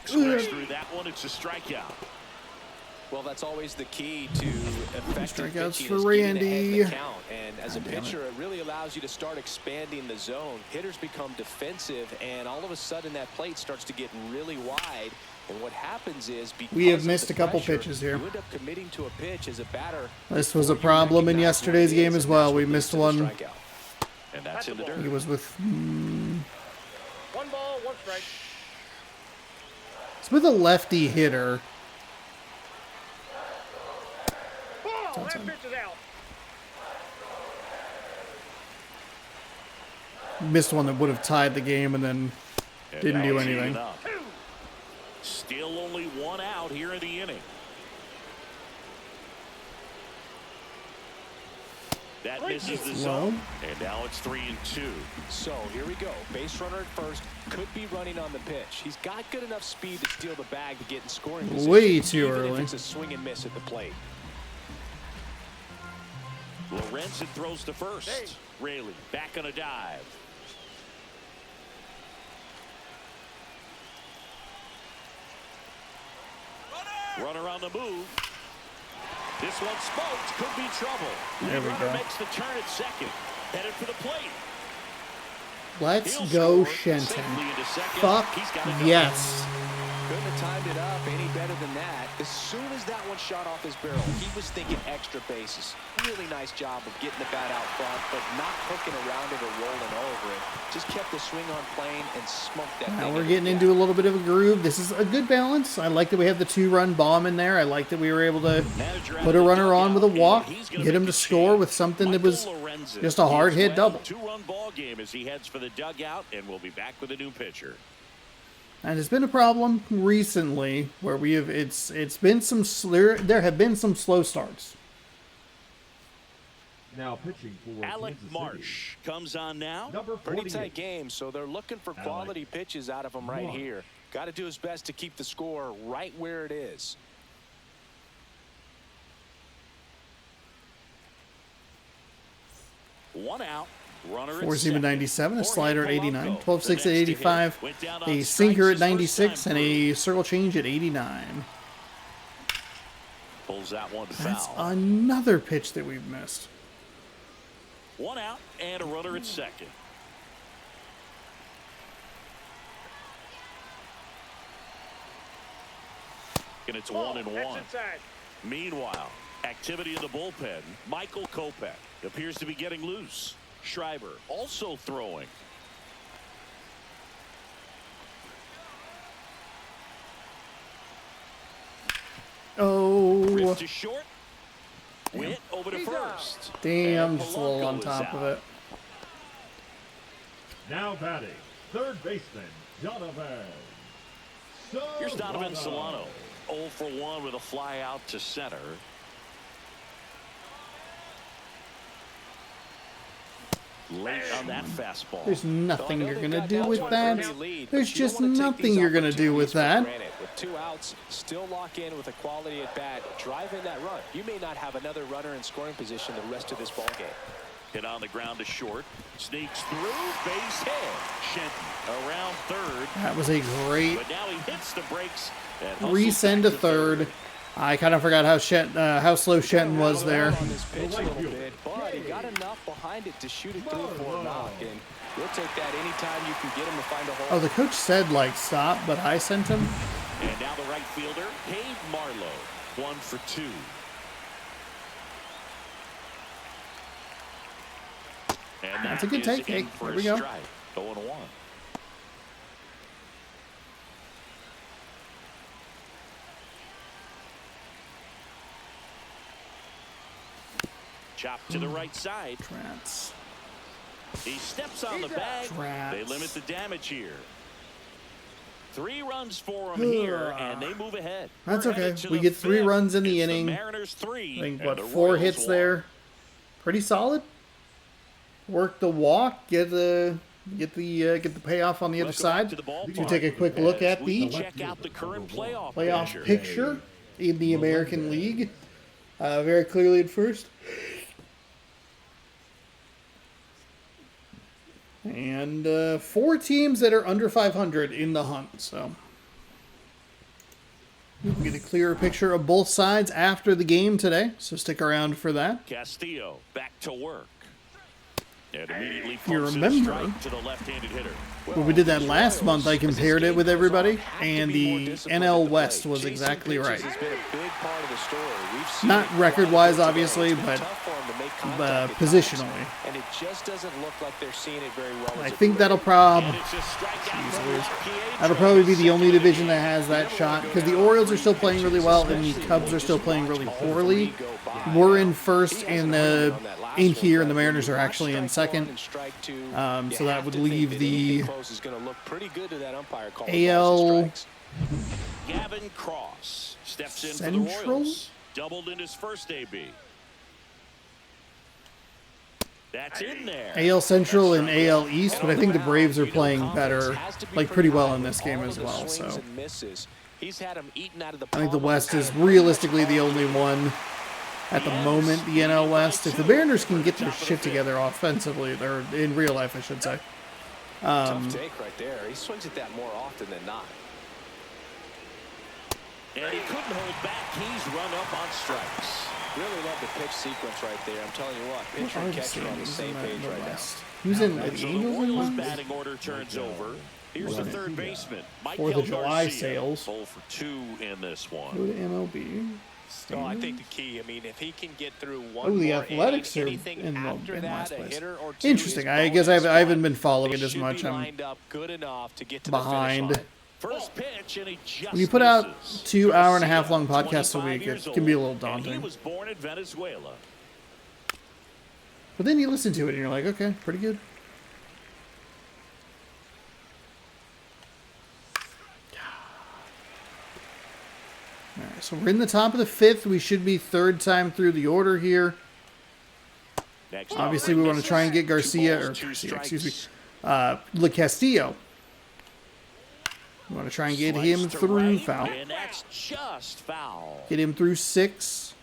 S2: Scratch through that one. It's a strikeout.
S3: Well, that's always the key to effective
S1: Strikeouts
S3: pitching,
S1: for
S3: is getting ahead in the
S1: Randy.
S3: count. And as a pitcher, it really allows you to start expanding the zone. Hitters become defensive, and all of a sudden that plate starts to get really wide. And what happens is, because
S1: We have
S3: of
S1: missed
S3: the
S1: a couple
S3: pressure,
S1: pitches here.
S3: you end up committing to a pitch as a batter.
S1: This was a
S3: before you
S1: problem in
S3: recognize
S1: yesterday's
S3: what it
S1: game
S3: is,
S1: as
S3: and
S1: well.
S3: that's
S1: We
S3: what
S1: missed
S3: leads to the
S1: one.
S3: strikeout.
S2: And that's in the dirt.
S1: He was with
S5: 1 ball, 1 strike.
S1: it's with a lefty hitter.
S5: Ball, that pitch is out.
S1: Missed one that would have tied the game and then
S2: And
S1: didn't
S2: now
S1: do
S2: it's
S1: anything.
S2: even up. Still only 1 out here in the inning. That misses the
S1: Low.
S2: zone, and now it's 3 and 2.
S3: So here we go. Base runner at first, could be running on the pitch. He's got good enough speed to steal the bag to get in scoring position.
S1: Way too
S3: even
S1: early.
S3: If it's a swing and miss at the plate.
S2: Lorenzen throws to first.
S5: Hey.
S2: Raley back on a dive. Runner on the move. This one smoked. Could be trouble.
S1: There we
S2: Runner
S1: go.
S2: makes the turn at second. Headed for the plate.
S1: Let's
S2: He'll
S1: go,
S2: score
S1: Shenton.
S2: safely into second.
S1: Fuck
S2: He's gotta go.
S1: yes.
S3: Couldn't have timed it up any better than that. As soon as that one shot off his barrel, he was thinking extra bases. Really nice job of getting the bat out front, but not hooking around it or rolling over it. Just kept the swing on plane and smoked that
S1: Now
S3: thing
S1: we're
S3: into
S1: getting
S3: the
S1: into a
S3: gap.
S1: little bit of a groove. This is a good balance. I like that we have the 2-run bomb in there. I like that we were able to
S2: Manager
S1: put
S2: out
S1: a
S2: of the
S1: runner on with a
S2: dugout,
S1: walk,
S2: and he's gonna
S1: get him
S2: make
S1: to
S2: a
S1: score
S2: change.
S1: with something that was
S2: Michael Lorenzen.
S1: just a hard
S2: He's
S1: hit
S2: led
S1: double.
S2: 2-run ball game as he heads for the dugout, and we'll be back with a new pitcher.
S1: And it's been a problem recently where we have it's been some there have been some slow starts.
S4: Now pitching for
S2: Alec
S4: Kansas City.
S2: Marsh comes on now.
S4: Number
S3: Pretty
S4: 48.
S3: tight game, so they're looking for quality pitches out of him right
S4: Marsh.
S3: here. Got to do his best to keep the score right where it is.
S2: One out. Runner at
S1: 4 seam at
S2: second.
S1: 97, a
S2: Jorge
S1: slider at 89,
S2: Polanco,
S1: 12
S2: the
S1: 6 at
S2: next to hit,
S1: 85,
S2: went down on
S1: a
S2: strikes
S1: sinker at
S2: his first
S1: 96,
S2: time
S1: and a
S2: through.
S1: circle change at 89.
S2: Pulls that one to
S1: That's
S2: foul.
S1: another pitch that we've missed.
S2: One out and a runner at second. And it's 1-1.
S5: That's inside.
S2: Meanwhile, activity in the bullpen. Michael Kopech appears to be getting loose. Schreiber also throwing.
S1: Oh,
S2: Ripped to short. Witt over to first.
S1: damn,
S2: And
S1: just a little on
S2: Polanco is
S1: top of
S2: out.
S1: it.
S4: Now batting, third baseman, Donovan.
S2: Here's Donovan
S4: Solano.
S2: Solano. 0 for 1 with a fly out to center. Late on that fastball.
S1: There's nothing
S3: Well, I know
S1: you're
S3: they've
S1: going to
S3: got
S1: do
S3: that
S1: with
S3: one
S1: that.
S3: early lead,
S1: There's
S3: but you don't
S1: just
S3: wanna take
S1: nothing
S3: these
S1: you're going to do with
S3: opportunities
S1: that.
S3: for granted. With 2 outs, still lock in with a quality at bat, drive in that run. You may not have another runner in scoring position the rest of this ball game.
S2: Hit on the ground to short. Sneaks through. Base hit. Shenton around third.
S1: That was a great
S2: But now he hits the brakes. And hustles
S1: resend
S2: back
S1: to third. I kind of forgot how slow Shenton was there.
S3: On this pitch a little bit, but he got enough behind it to shoot it through for a knock, and we'll take that anytime you can get him to find a hole.
S1: Oh, the coach said, like, stop, but I sent him.
S2: And now the right fielder, Cade Marlowe. 1 for 2. And
S1: That's a
S2: that
S1: good
S2: is
S1: take.
S2: in
S1: Hey,
S2: for
S1: there
S2: a
S1: we go.
S2: strike. 0-1. Chop to the right side.
S1: Rats.
S2: He steps on the bag.
S1: Rats.
S2: They limit the damage here. 3 runs for him here, and they move ahead.
S1: That's
S2: We're
S1: okay.
S2: headed to
S1: We
S2: the
S1: get 3
S2: fifth.
S1: runs in the
S2: It's
S1: inning.
S2: Mariners 3.
S1: I think,
S2: and
S1: what,
S2: the
S1: 4
S2: Royals
S1: hits
S2: 1.
S1: there. Pretty solid. Work the walk. Get the payoff on the other
S2: Welcome back
S1: side.
S2: to the ballpark.
S1: To take a quick look at
S2: We
S1: the
S2: check out the current playoff
S1: playoff picture in the American League. Very clearly at first. And 4 teams that are under 500 in the hunt. So we get a clearer picture of both sides after the game today. So stick around for that.
S2: Castillo back to work. And immediately
S1: you
S2: pumps in a
S1: remember,
S2: strike to the left-handed hitter.
S1: When we did that last month, I compared it with everybody, and the NL West was exactly right. Not record-wise, obviously, but positionally.
S3: And it just doesn't look like they're seeing it very well.
S1: I think that'll probably
S2: And it's a strikeout from Pietro.
S1: that'll probably be the only division that has that shot, because the Orioles are still playing really well, and the Cubs are still playing really poorly. We're in first in here, and the Mariners are actually in second. So that would leave the AL
S2: Gavin Cross steps in for the
S1: Central?
S2: Royals. Doubled in his first AB. That's in there.
S1: AL Central and AL East, but I think the Braves are playing better, like pretty well in this game as well. So I think the West is realistically the only one at the moment, the NL West. If the Mariners can get their shit together offensively, or in real life, I should say.
S3: Tough take right there. He swings at that more often than not.
S2: And he couldn't hold back. He's run up on strikes.
S3: Really love the pitch sequence right there. I'm telling you what, pitcher and catcher on the same page right now.
S1: Who's in the
S2: So the
S1: Angels in
S2: Royals
S1: West?
S2: batting order turns over. Here's the third baseman, Mike
S1: 4th of July
S2: Garcia.
S1: sales.
S2: 0 for 2 in this
S1: Go
S2: one.
S1: to MLB.
S3: No, I think the key, I mean, if he can get through one
S1: Oh, the
S3: more
S1: Athletics
S3: inning,
S1: are
S3: anything
S1: in
S3: after that,
S1: last
S3: a
S1: place.
S3: hitter or two
S1: Interesting.
S3: is
S1: I guess I
S3: bonus
S1: haven't
S3: fun.
S1: been following
S3: They
S1: it as
S3: should
S1: much.
S3: be
S1: I'm
S3: lined up good enough to get to
S1: behind.
S3: the finish line.
S2: First pitch, and he just
S1: When you put out
S2: misses.
S1: 2 hour-and-a-half long
S2: Garcia,
S1: podcasts a
S2: 25
S1: week,
S2: years
S1: it can be a
S2: old,
S1: little
S2: and he
S1: daunting.
S2: was born in Venezuela.
S1: But then you listen to it and you're like, okay, pretty good. All right, so we're in the top of the 5th. We should be 3rd time through the order here.
S2: Next
S1: Obviously, we want to try and get Garcia, excuse me, Le Castillo. We want to try and get him through foul.
S2: And that's just foul.
S1: Get him through 6.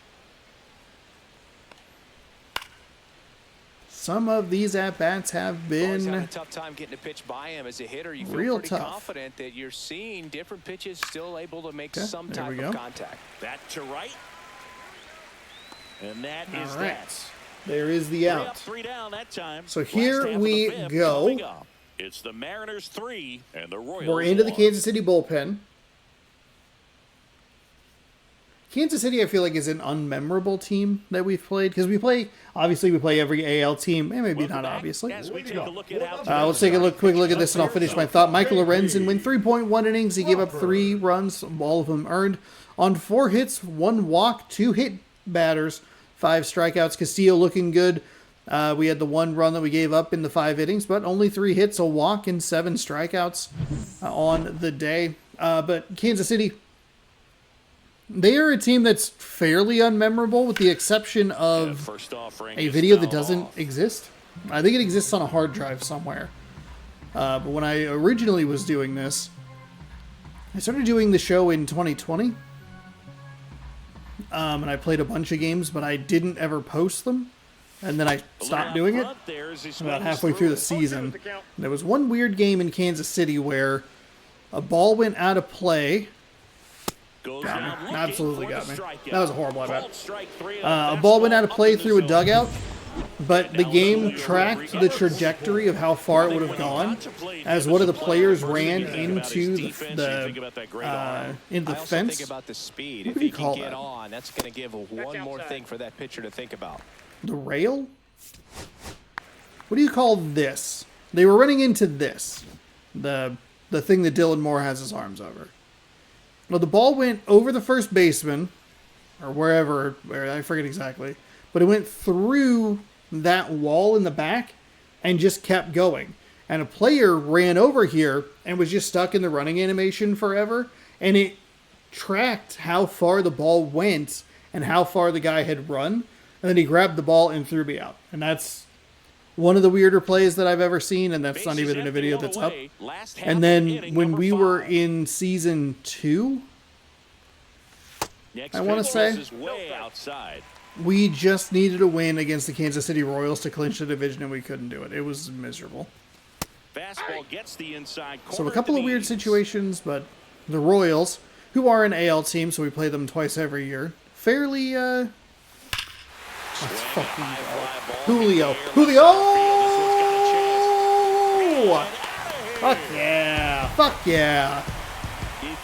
S1: Some of these at-bats have
S3: Always having
S1: been
S3: a tough time getting a pitch by him as a hitter. You feel
S1: real
S3: pretty
S1: tough.
S3: confident that you're seeing different pitches still able to make
S1: Okay,
S3: some
S1: there we
S3: type of
S1: go.
S3: contact.
S2: That to right. And that is
S1: All right.
S2: that.
S1: There is the
S2: 3 up,
S1: out.
S2: 3 down that time.
S1: So
S2: Last
S1: here
S2: half of
S1: we
S2: the fifth
S1: go.
S2: coming up. It's the Mariners 3 and the Royals
S1: We're into the
S2: 1.
S1: Kansas City bullpen. Kansas City, I feel like, is an unmemorable team that we've played because we play every AL team, and maybe
S2: Welcome
S1: not
S2: back.
S1: obviously.
S2: As we take a look at how
S1: Let's take a quick look at this, and I'll finish my thought. Michael Lorenzen went 3.1 innings. He gave up 3 runs, all of them earned, on 4 hits, 1 walk, 2 hit batters, 5 strikeouts. Castillo looking good. We had the 1 run that we gave up in the 5 innings, but only 3 hits, a walk, and 7 strikeouts on the day. But Kansas City, they are a team that's fairly unmemorable with the exception of
S2: first off,
S1: a video that doesn't exist. I think it exists on a hard drive somewhere. But when I originally was doing this, I started doing the show in 2020. And I played a bunch of games, but I didn't ever post them. And then I stopped doing it about halfway through the season. There was one weird game in Kansas City where a ball went out of play. Got me. Absolutely got me. That was a horrible at bat. A ball went out of play through a dugout, but the game tracked the trajectory of how far it would have gone as one of the players ran into the
S3: I also
S1: fence.
S3: think about the speed.
S1: What
S3: If
S1: do you
S3: he can
S1: call
S3: get
S1: that?
S3: on, that's going to give one more
S5: outside.
S3: thing for that pitcher to think about.
S1: The rail? What do you call this? They were running into this. The thing that Dylan Moore has his arms over. Well, the ball went over the first baseman, or where I forget exactly, but it went through that wall in the back and just kept going. And a player ran over here and was just stuck in the running animation forever, and it tracked how far the ball went and how far the guy had run, and then he grabbed the ball and threw me out. And that's one of the weirder plays that I've ever seen, and that's not even in a video that's up. And then when we were in season 2, I want to say, we just needed a win against the Kansas City Royals to clinch the division, and we couldn't do it. It was miserable.
S2: Fastball gets the inside
S1: So
S2: corner
S1: a couple
S2: to
S1: of weird
S2: knees.
S1: situations, but the Royals, who are an AL team, so we play them twice every year, fairly, let's fucking go. Julio. Fuck yeah. Fuck yeah.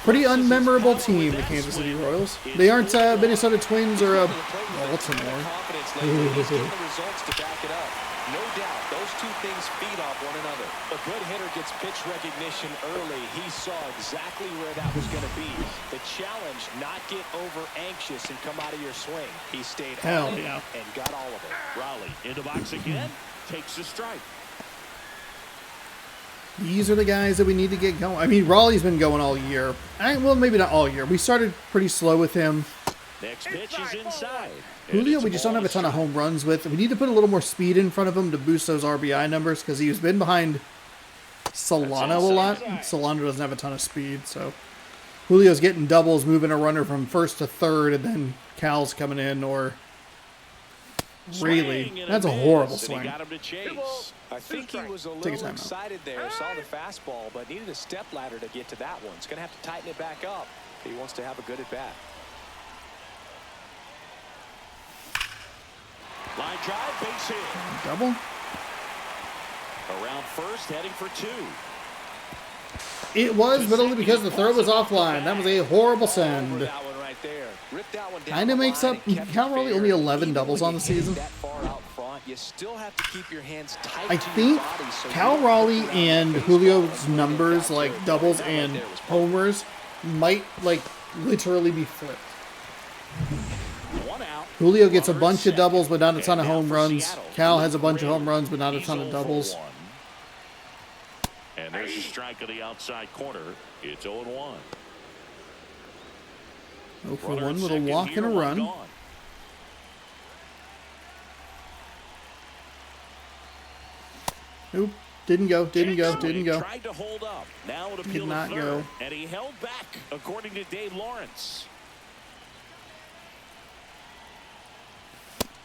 S1: Pretty unmemorable team, the Kansas City Royals. They aren't Minnesota Twins or Baltimore.
S3: He's getting the results to back it up. No doubt, those two things feed off one another. A good hitter gets pitch recognition early. He saw exactly where that was going to be. The challenge, not get over anxious and come out of your swing. He stayed
S1: Hell
S3: on it
S1: yeah.
S3: and got all of it.
S2: Raleigh in the box again, takes a strike.
S1: These are the guys that we need to get going. I mean, Raleigh's been going all year. Well, maybe not all year. We started pretty slow with him.
S2: Next pitch is inside.
S1: Julio, we just don't have a ton of home runs with. We need to put a little more speed in front of him to boost those RBI numbers because he's been behind Solano a lot. Solano doesn't have a ton of speed, so Julio's getting doubles, moving a runner from first to third, and then Cal's coming in, or really, that's a horrible swing.
S2: Got him to chase.
S3: I think he was a
S1: Take a
S3: little
S1: timeout.
S3: excited there, saw the fastball, but needed a step ladder to get to that one. He's going to have to tighten it back up if he wants to have a good at-bat.
S2: Line drive, base hit.
S1: Double?
S2: Around first, heading for 2.
S1: It was, but only because the throw was offline. That was a horrible send.
S3: That one right there. Ripped that one down
S1: Kind of
S3: the
S1: makes
S3: line
S1: up.
S3: and kept
S1: Cal
S3: it
S1: Raleigh
S3: fair.
S1: only 11
S3: Even
S1: doubles
S3: when
S1: on
S3: you
S1: the
S3: hit
S1: season.
S3: that far out front, you still have to keep your hands tight
S1: I
S3: to your
S1: think
S3: body so you
S1: Cal
S3: don't
S1: Raleigh
S3: put it out
S1: and
S3: the baseball
S1: Julio's
S3: and
S1: numbers,
S3: really
S1: like
S3: get
S1: doubles
S3: that right
S1: and
S3: there was perfect.
S1: homers, might like literally be flipped.
S2: 1 out.
S1: Julio gets a
S2: Runner
S1: bunch of
S2: second.
S1: doubles, but not a ton of
S2: And now
S1: home
S2: for
S1: runs.
S2: Seattle,
S1: Cal has a bunch of
S2: Luke
S1: home runs, but not a
S2: He's
S1: ton of
S2: 0 for
S1: doubles.
S2: 1. And there's a strike of the outside corner. It's 0-1.
S1: 0 for
S2: Runner
S1: 1
S2: at
S1: with a
S2: second
S1: walk
S2: here,
S1: and a
S2: one
S1: run.
S2: gone.
S1: Nope, didn't go, didn't go, didn't go.
S2: Tried to hold up. Now it appealed
S1: Did not
S2: to third,
S1: go.
S2: and he held back, according to Dave Lawrence.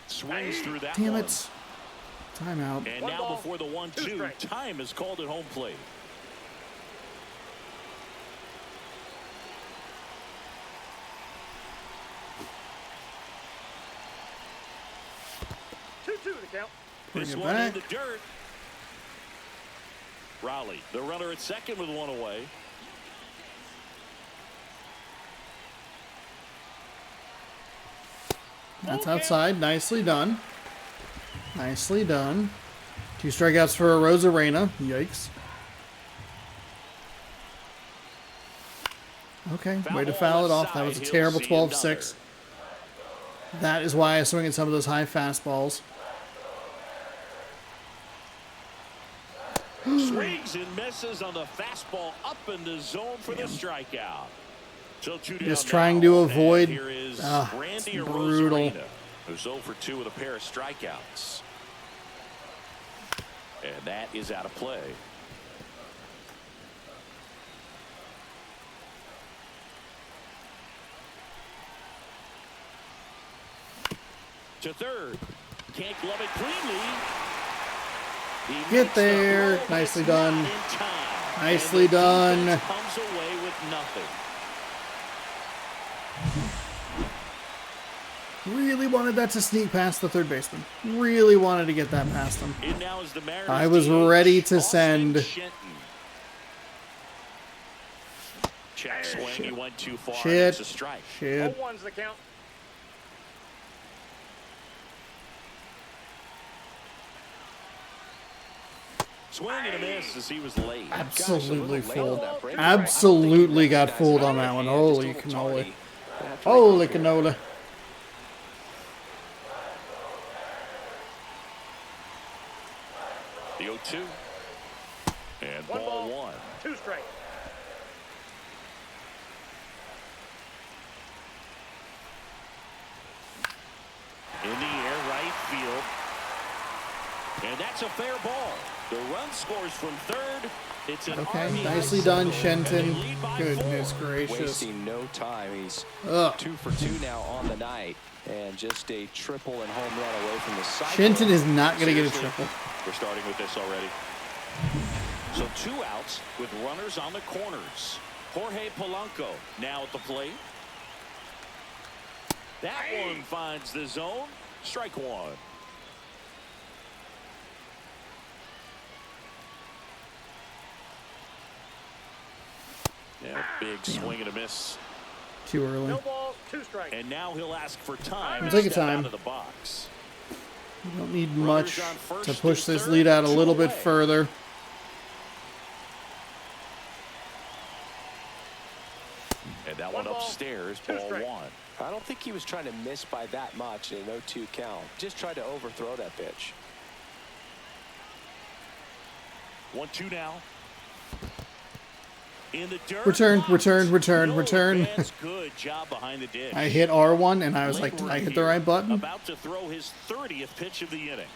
S2: Swings through that
S1: Damn
S2: one.
S1: it. Timeout.
S2: And
S5: One
S2: now
S5: ball,
S2: before the 1-2,
S5: 2 strikes.
S2: time is called at home plate.
S5: Two the count.
S1: Bring
S2: This
S1: it
S2: one in
S1: back.
S2: the dirt. Raleigh, the runner at second with one away.
S1: That's outside. Nicely done. Nicely done. 2 strikeouts for Rosarena. Yikes. Okay, way to foul it off. That was a terrible 12-6. That is why I swing at some of those high fastballs.
S2: Swings and misses on the fastball up in the zone for the strikeout. So 2 down
S1: Just trying
S2: now,
S1: to
S2: and
S1: avoid.
S2: Here is
S1: It's
S2: Randy
S1: brutal.
S2: Rosarena, who's 0 for 2 with a pair of strikeouts. And that is out of play. To third. Can't glove it cleanly. He
S1: Get
S2: makes the
S1: there.
S2: throw, but
S1: Nicely
S2: it's not
S1: done.
S2: in time.
S1: Nicely
S2: And the
S1: done.
S2: defense comes away with nothing.
S1: Really wanted that to sneak past the third baseman. Really wanted to get that past him.
S2: In now is the Mariners
S1: I was
S2: DH,
S1: ready to
S2: Austin
S1: send.
S2: Shenton. Check swing. He went too far.
S1: Shit.
S2: It's a strike.
S1: Shit.
S5: 0-1's the count.
S2: Swing and a miss as he was late.
S1: Absolutely
S3: Gosh, a little late on
S1: fooled.
S3: that break.
S1: Absolutely got
S3: Nice
S1: fooled
S3: eye.
S1: on that one.
S3: Yeah,
S1: Holy
S3: just a little
S1: cannoli.
S3: tardy. Gonna have to
S1: Holy
S3: regroup here.
S1: canola.
S2: The 0-2. And
S5: One
S2: ball
S5: ball.
S2: 1.
S5: 2 strikes.
S2: In the air, right field. And that's a fair ball. The run scores from third. It's an
S1: Okay,
S2: RBI
S1: nicely done,
S2: single, and they
S1: Shenton.
S2: lead by
S1: Goodness
S2: 4.
S1: gracious.
S3: Wasting no time. He's
S1: Ugh.
S3: 2 for 2 now on the night, and just a triple and home run away from the cycle.
S1: Shenton is not going to get a
S2: Seriously,
S1: triple.
S2: We're starting with this already. So 2 outs with runners on the corners. Jorge Polanco now at the plate. That one finds the zone. Strike 1. Yeah, big swing and a miss.
S1: Too early.
S5: No balls, 2 strikes.
S2: And now he'll ask for time.
S1: We'll
S2: to
S1: take your
S2: step
S1: time.
S2: out of the box.
S1: We don't need
S2: Runners
S1: much
S2: on first
S1: to push
S2: and
S1: this
S2: third,
S1: lead out a
S2: 2
S1: little bit
S2: away.
S1: further.
S2: And that
S5: One
S2: one
S5: ball,
S2: upstairs,
S5: 2
S2: ball
S5: strikes.
S2: 1.
S3: I don't think he was trying to miss by that much in an 0-2 count. Just tried to overthrow that pitch.
S2: 1-2 now. In the dirt.
S1: Return,
S2: blocked.
S1: return, return,
S2: No
S1: return.
S2: advance. Good job behind the dish.
S1: I hit R1 and I was like, did I hit the right button?
S2: About to throw his 30th pitch of the inning.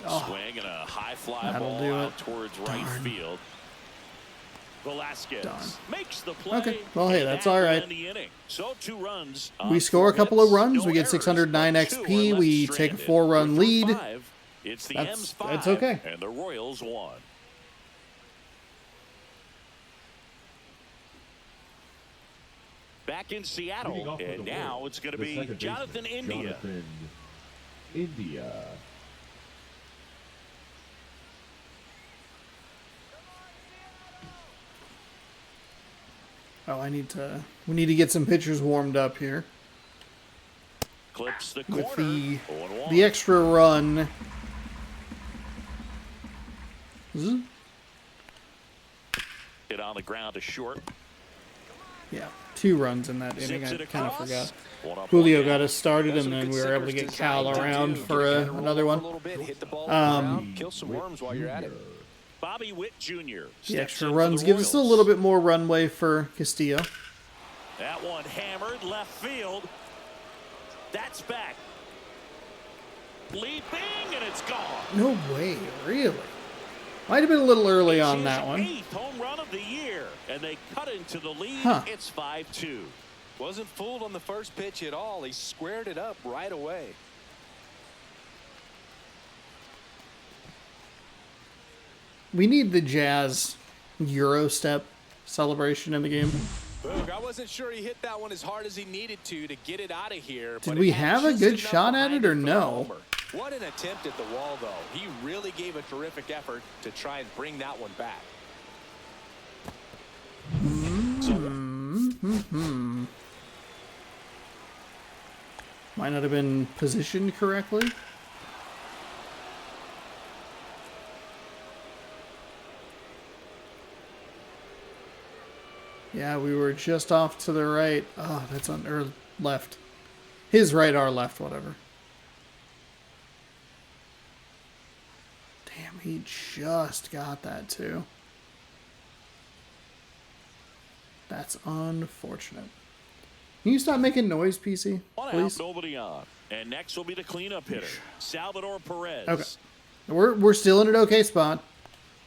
S1: Oh,
S2: Swing and a high fly
S1: that'll
S2: ball
S1: do
S2: out
S1: it.
S2: towards right
S1: Darn.
S2: field. Velasquez
S1: Darn.
S2: makes the play.
S1: Okay, well, hey,
S2: and
S1: that's
S2: that
S1: all
S2: will
S1: right.
S2: end the inning. So 2 runs.
S1: We
S2: on
S1: score a
S2: 4
S1: couple of
S2: hits,
S1: runs.
S2: no
S1: We get
S2: errors,
S1: 609
S2: but 2 are
S1: XP.
S2: left
S1: We take a
S2: stranded.
S1: 4-run
S2: We're through
S1: lead.
S2: 5. It's the
S1: That's-
S2: M's 5.
S1: that's okay.
S2: And the Royals 1. Back in
S4: Leading
S2: Seattle,
S4: off for
S2: and
S4: the
S2: now
S4: Royals,
S2: it's going to
S4: the
S2: be
S4: second
S2: Jonathan
S4: baseman,
S2: India.
S4: Jonathan India.
S1: Oh, we need to get some pitchers warmed up here.
S2: Clips the
S1: With
S2: corner.
S1: the
S2: 0-1.
S1: extra run. Zzz.
S2: Hit on the ground to short.
S1: Yeah, 2 runs in that inning.
S2: Zips
S1: I
S2: it
S1: kind of
S2: across.
S1: forgot.
S2: 1 up,
S1: Julio
S2: 1
S1: got
S2: down.
S1: us started,
S3: That's
S1: and
S3: what
S1: then
S3: good
S1: we were able to
S3: sinker's
S1: get Cal
S3: designed to
S1: around
S3: do.
S1: for
S3: Get it, roll
S1: another
S3: over
S1: one.
S3: a little bit, hit the ball
S1: Um,
S3: kill some worms while you're at it.
S2: Bobby Witt Jr.
S1: The
S2: steps
S1: extra
S2: in for
S1: runs
S2: the
S1: gives us a
S2: Royals.
S1: little bit more runway for Castillo.
S2: That one hammered left field. That's back. Leaping, and it's gone.
S1: No way, really? Might have been a little early on
S2: It's
S1: that
S2: his
S1: one.
S2: 8th home run of the year, and they cut into the lead.
S1: Huh.
S2: It's 5-2.
S3: Wasn't fooled on the first pitch at all. He squared it up right away.
S1: We need the Jazz Euro step celebration in the game.
S3: Boog, I wasn't sure he hit that one as hard as he needed to get it out of here.
S1: Did we have a good shot at it or no?
S3: What an attempt at the wall, though. He really gave a terrific effort to try and bring that one back.
S1: Might not have been positioned correctly. Yeah, we were just off to the right. Oh, that's on or left. His right, our left, whatever. Damn, he just got that too. That's unfortunate. Can you stop making noise, PC, please?
S2: Nobody on. And next will be the cleanup hitter, Salvador Perez.
S1: Okay. We're still in an okay spot.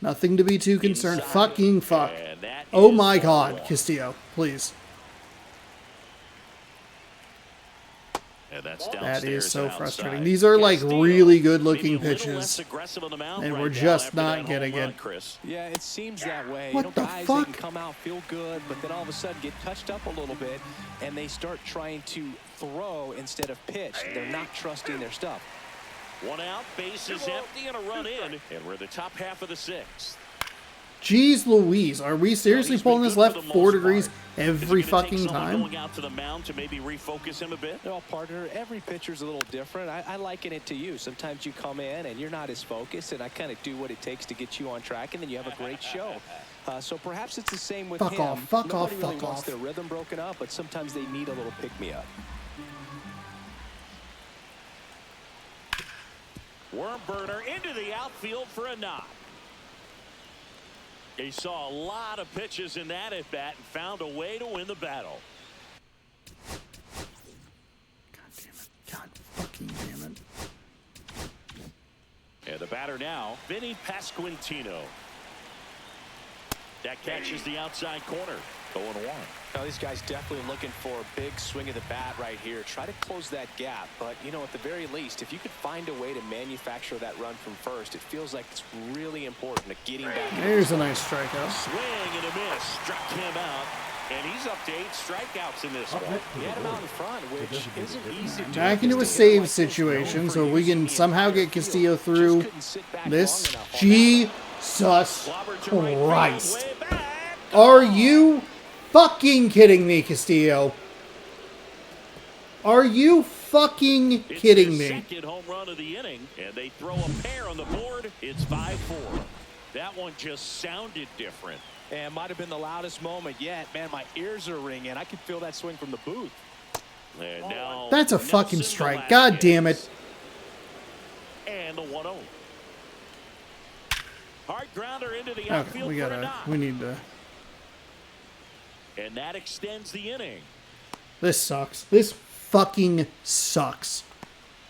S1: Nothing to be too concerned. Fucking fuck. Oh my god, Castillo, please.
S2: And that's
S1: that is so frustrating.
S2: Outside.
S1: These are like really good looking pitches.
S2: And
S1: we're just not getting it.
S3: Yeah, it seems that way.
S1: What the
S3: guys,
S1: fuck?
S3: They can come out, feel good, but then all of a sudden get touched up a little bit, and they start trying to throw instead of pitch. They're not trusting their stuff.
S2: One out, base is empty, and a run in, and we're the top half of the sixth.
S1: Jeez Louise, are we seriously pulling this left 4 degrees every fucking time?
S2: Going out to the mound to maybe refocus him a bit?
S3: No, partner, every pitcher's a little different. I liken it to you. Sometimes you come in and you're not as focused, and I kind of do what it takes to get you on track, and then you have a great show. So perhaps it's the same with him.
S1: Fuck off, fuck
S3: Nobody
S1: off,
S3: really
S1: fuck
S3: wants
S1: off.
S3: their rhythm broken up, but sometimes they need a little pick-me-up.
S2: Worm burner into the outfield for a knock. He saw a lot of pitches in that at bat and found a way to win the battle.
S1: God damn it. God fucking damn it.
S2: And the batter now, Vinny Pasquantino. That catches the outside corner. 0-1.
S3: Now, these guys definitely looking for a big swing of the bat right here. Try to close that gap. But, you know, at the very least, if you could find a way to manufacture that run from first, it feels like it's really important to getting back.
S1: There's a nice strikeout.
S2: Swing and a miss. Struck him out. And he's up to 8 strikeouts in this one.
S3: He had him out in front, which isn't easy to do.
S1: Back into a save situation so we can somehow get Castillo through this. Jesus Christ. Are you fucking kidding me, Castillo? Are you fucking kidding me?
S2: Second home run of the inning, and they throw a pair on the board. It's 5-4. That one just sounded different.
S3: And might have been the loudest moment yet. Man, my ears are ringing. I can feel that swing from the booth.
S2: And now
S1: That's a fucking strike. God damn it.
S2: And the 1-0. Hard grounder into the
S1: Okay,
S2: outfield
S1: we
S2: for a
S1: gotta.
S2: knock.
S1: We need to.
S2: And that extends the inning.
S1: This sucks. This fucking sucks.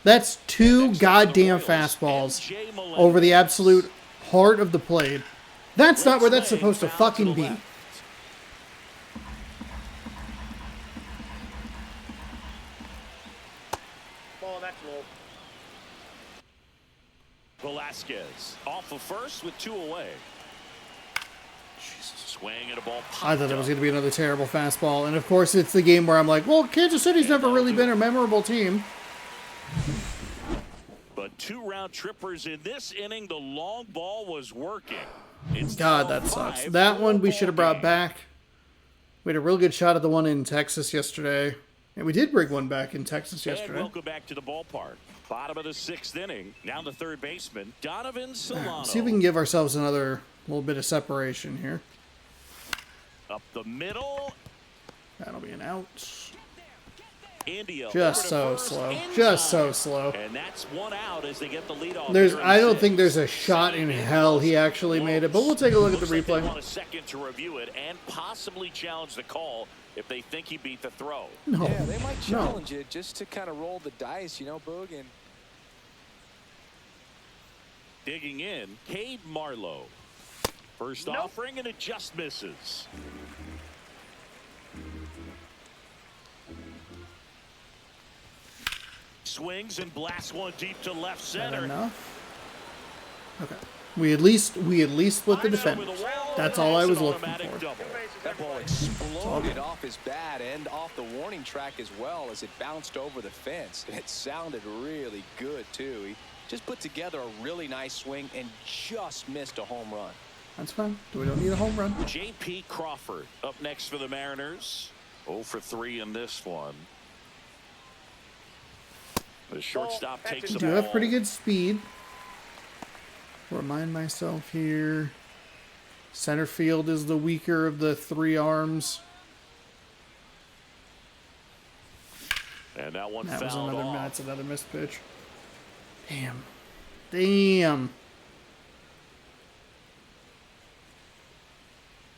S1: That's 2 goddamn fastballs over the absolute heart of the plate. That's not where that's supposed to fucking be.
S5: Ball, that's low.
S2: Velasquez off of first with 2 away. Swing and a ball.
S1: I thought that was going to be another terrible fastball. And of course, it's the game where I'm like, well, Kansas City's never really been a memorable team.
S2: But 2 round trippers in this inning. The long ball was working.
S1: God, that sucks. That one we should have brought back. We had a real good shot at the one in Texas yesterday. And we did bring one back in Texas yesterday.
S2: And welcome back to the ballpark. Bottom of the 6th inning. Now the third baseman, Donovan Solano.
S1: Let's see if we can give ourselves another little bit of separation here.
S2: Up the middle.
S1: That'll be an out.
S2: India
S1: Just so slow. Just so slow.
S2: And that's 1 out as they get the lead off.
S1: I don't think there's a shot in hell he actually made it, but we'll take a look at the
S2: Looks like
S1: replay.
S2: they want a second to review it and possibly challenge the call if they think he beat the throw.
S1: No.
S3: Yeah, they might challenge it just to kind of roll the dice, you know, Boog. And
S2: Digging in, Cade Marlowe. First offering and it just misses. swings and blasts one deep to left
S1: Is that
S2: center.
S1: enough? Okay. We at least split the defenders. That's all I was looking for.
S3: That ball exploded off his bat and off the warning track as well as it bounced over the fence. It sounded really good, too. He just put together a really nice swing and just missed a home run.
S1: That's fine. We don't need a home run.
S2: J.P. Crawford up next for the Mariners. 0 for 3 in this one. The shortstop takes the
S1: Do
S2: ball.
S1: have pretty good speed. Remind myself here. Center field is the weaker of the three arms.
S2: And that one
S1: That was
S2: fouled
S1: another.
S2: off.
S1: That's another missed pitch. Damn. Damn.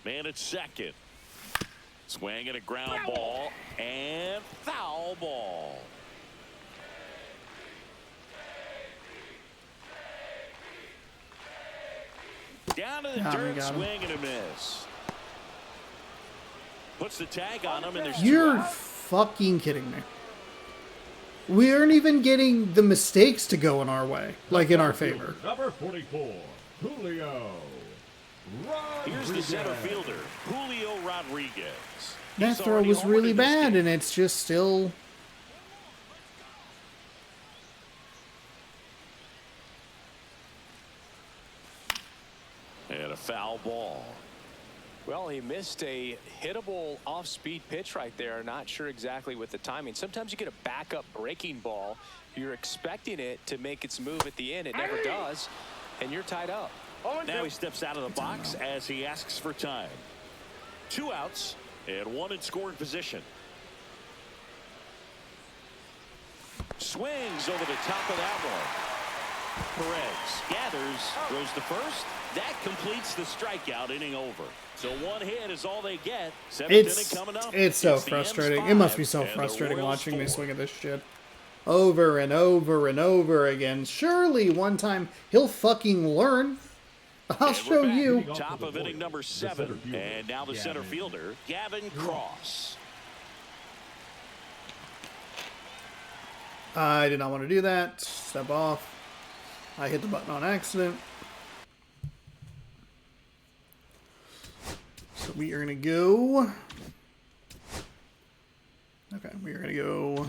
S2: Man at second. Swing and a ground ball. And foul ball. Down to the dirt, swing and a miss. Puts the tag on him, and there's
S1: You're
S2: 2 out.
S1: fucking kidding me. We aren't even getting the mistakes to go in our way, like in our favor.
S4: Number 44, Julio
S2: Here's the
S4: Rodriguez.
S2: center fielder, Julio Rodriguez.
S1: That
S2: He's
S1: throw
S2: already
S1: was
S2: homered
S1: really
S2: in this
S1: bad,
S2: game.
S1: and it's just still.
S2: And a foul ball.
S3: Well, he missed a hittable off-speed pitch right there. Not sure exactly with the timing. Sometimes you get a backup breaking ball. You're expecting it to make its move at the end. It never does, and you're tied up.
S2: Now he steps out of the box as he asks for time. 2 outs and 1 in scoring position. Swings over the top of that one. Perez gathers, throws to first. That completes the strikeout, inning over. So 1 hit is all they get. 7th inning coming up.
S1: It's so
S2: It's the
S1: frustrating.
S2: M's
S1: It must be
S2: 5
S1: so
S2: and the
S1: frustrating
S2: Royals
S1: watching me
S2: 4.
S1: swing at this shit over and over and over again. Surely one time he'll fucking learn. I'll
S2: And
S1: show
S2: we're back.
S1: you.
S2: Top of inning number 7, and now the center fielder, Gavin Cross.
S1: I did not want to do that. Step off. I hit the button on accident. So we are going to go. Okay, we are going to go.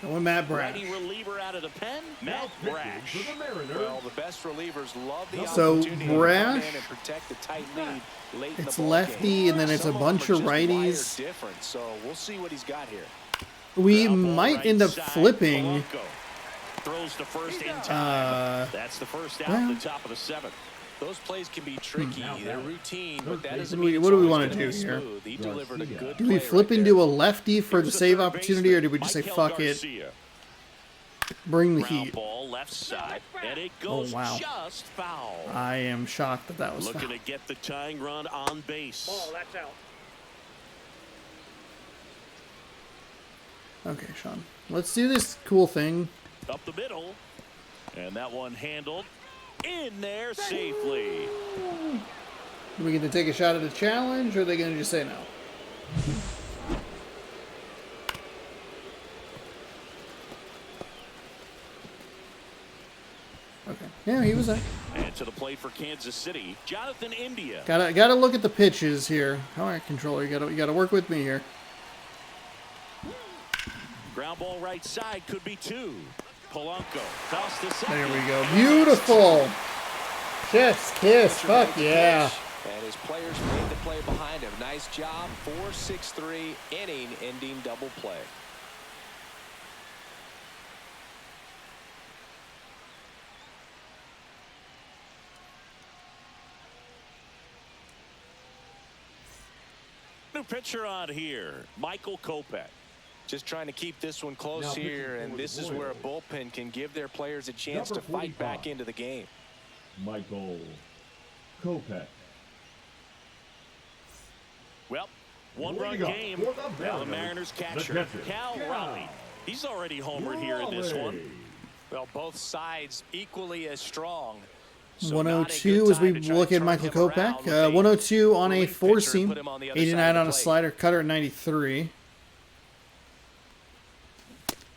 S1: Going Matt Brash.
S2: Righty reliever out of the pen, Matt Brash.
S4: To the Mariners.
S3: Well, the best relievers love the
S1: So,
S3: opportunity to
S1: Brash,
S3: come in and protect the tight lead late in
S1: it's
S3: the ball
S1: lefty,
S3: game.
S1: and then it's a
S3: Some of
S1: bunch
S3: them
S1: of
S3: are just wired
S1: righties.
S3: different, so we'll see what he's got here.
S1: We
S2: Ground ball
S1: might
S2: right
S1: end up
S2: side,
S1: flipping.
S2: Polanco throws to first in time. That's the first out
S1: well.
S2: at the top of the 7th.
S3: Those plays can be tricky. They're routine, but that doesn't
S1: What do
S3: mean
S1: we
S3: it's
S1: wanna
S3: always gonna
S1: do
S3: be
S1: here?
S3: smooth. He delivered a good
S1: Do we
S3: play
S1: flip
S3: right
S1: into
S3: there.
S1: a lefty for the
S2: Here's
S1: save
S2: third
S1: opportunity, or
S2: baseman,
S1: did we just say
S2: Michael
S1: fuck it,
S2: Garcia.
S1: bring the
S2: Ground
S1: heat?
S2: ball left side, and it goes
S1: wow.
S2: just foul.
S1: I am shocked that that was
S2: Looking
S1: foul.
S2: to get the tying run on base.
S5: Ball, that's out.
S1: Okay, Sean. Let's do this cool thing.
S2: Up the middle, and that one handled in there safely.
S1: Are we going to take a shot at a challenge, or are they going to just say no? Okay. Yeah, he was there.
S2: And to the plate for Kansas City, Jonathan India.
S1: Gotta look at the pitches here. All right, controller, you gotta work with me here.
S2: Ground ball right side, could be 2. Polanco toss to second.
S1: There we go. Beautiful. Chef's kiss. Fuck yeah.
S3: And his players made the play behind him. Nice job. 4-6-3 inning ending double play.
S2: New pitcher on here, Michael Kopech.
S3: Just trying to keep this one close
S4: Now pitching
S3: here, and
S4: for
S3: this
S4: the
S3: is where a
S4: Royals.
S3: bullpen can give their players a chance
S4: Number
S3: to fight
S4: 45.
S3: back into the game.
S4: Michael Kopech.
S2: Well, one-run
S4: Leading up
S2: game.
S4: for the
S2: Now the
S4: Mariners,
S2: Mariners
S4: the
S2: catcher,
S4: catcher,
S2: Cal
S4: Cal
S2: Raleigh. He's already homered here in this one.
S3: Well, both sides equally as strong. So
S1: 102
S3: not a
S1: as we
S3: good time to try
S1: look
S3: to
S1: at
S3: turn
S1: Michael
S3: him around
S1: Kopech.
S3: with a
S1: 102 on a
S3: relief
S1: four
S3: pitcher and
S1: seam.
S3: put him on the other side
S1: 89
S3: of the
S1: on a
S3: plate.
S1: slider. Cutter at 93.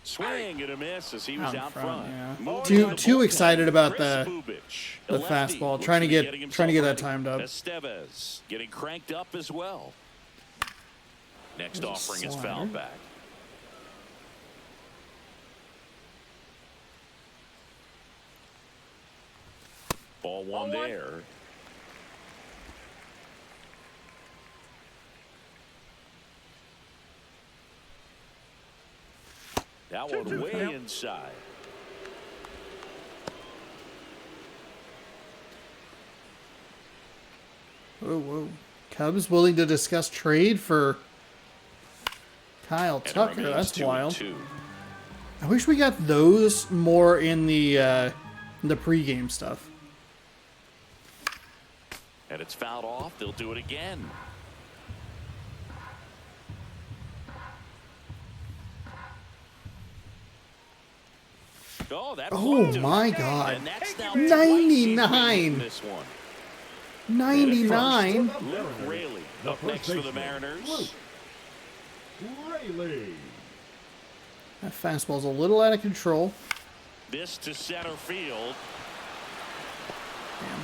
S2: Swing and a miss as he was out front.
S1: Yeah.
S2: Moving
S1: Too
S2: to the bullpen,
S1: excited about
S2: Chris
S1: the
S2: Bubich, a lefty,
S1: fastball.
S2: looks
S1: Trying to
S2: be
S1: get
S2: getting
S1: that
S2: himself
S1: timed up.
S2: ready. Estevez getting cranked up as well. Next offering is fouled back. Ball one there. That one way inside.
S1: Whoa, whoa. Cubs willing to discuss trade for Kyle Tucker. That's wild. I wish we got those more in the pregame stuff.
S2: And it's fouled off. They'll do it again.
S1: Oh my God.
S2: And that's now
S1: 99.
S2: this one.
S1: 99.
S2: Luke Raley up next for the Mariners.
S4: Rayleigh.
S1: That fastball's a little out of control.
S2: This to center field.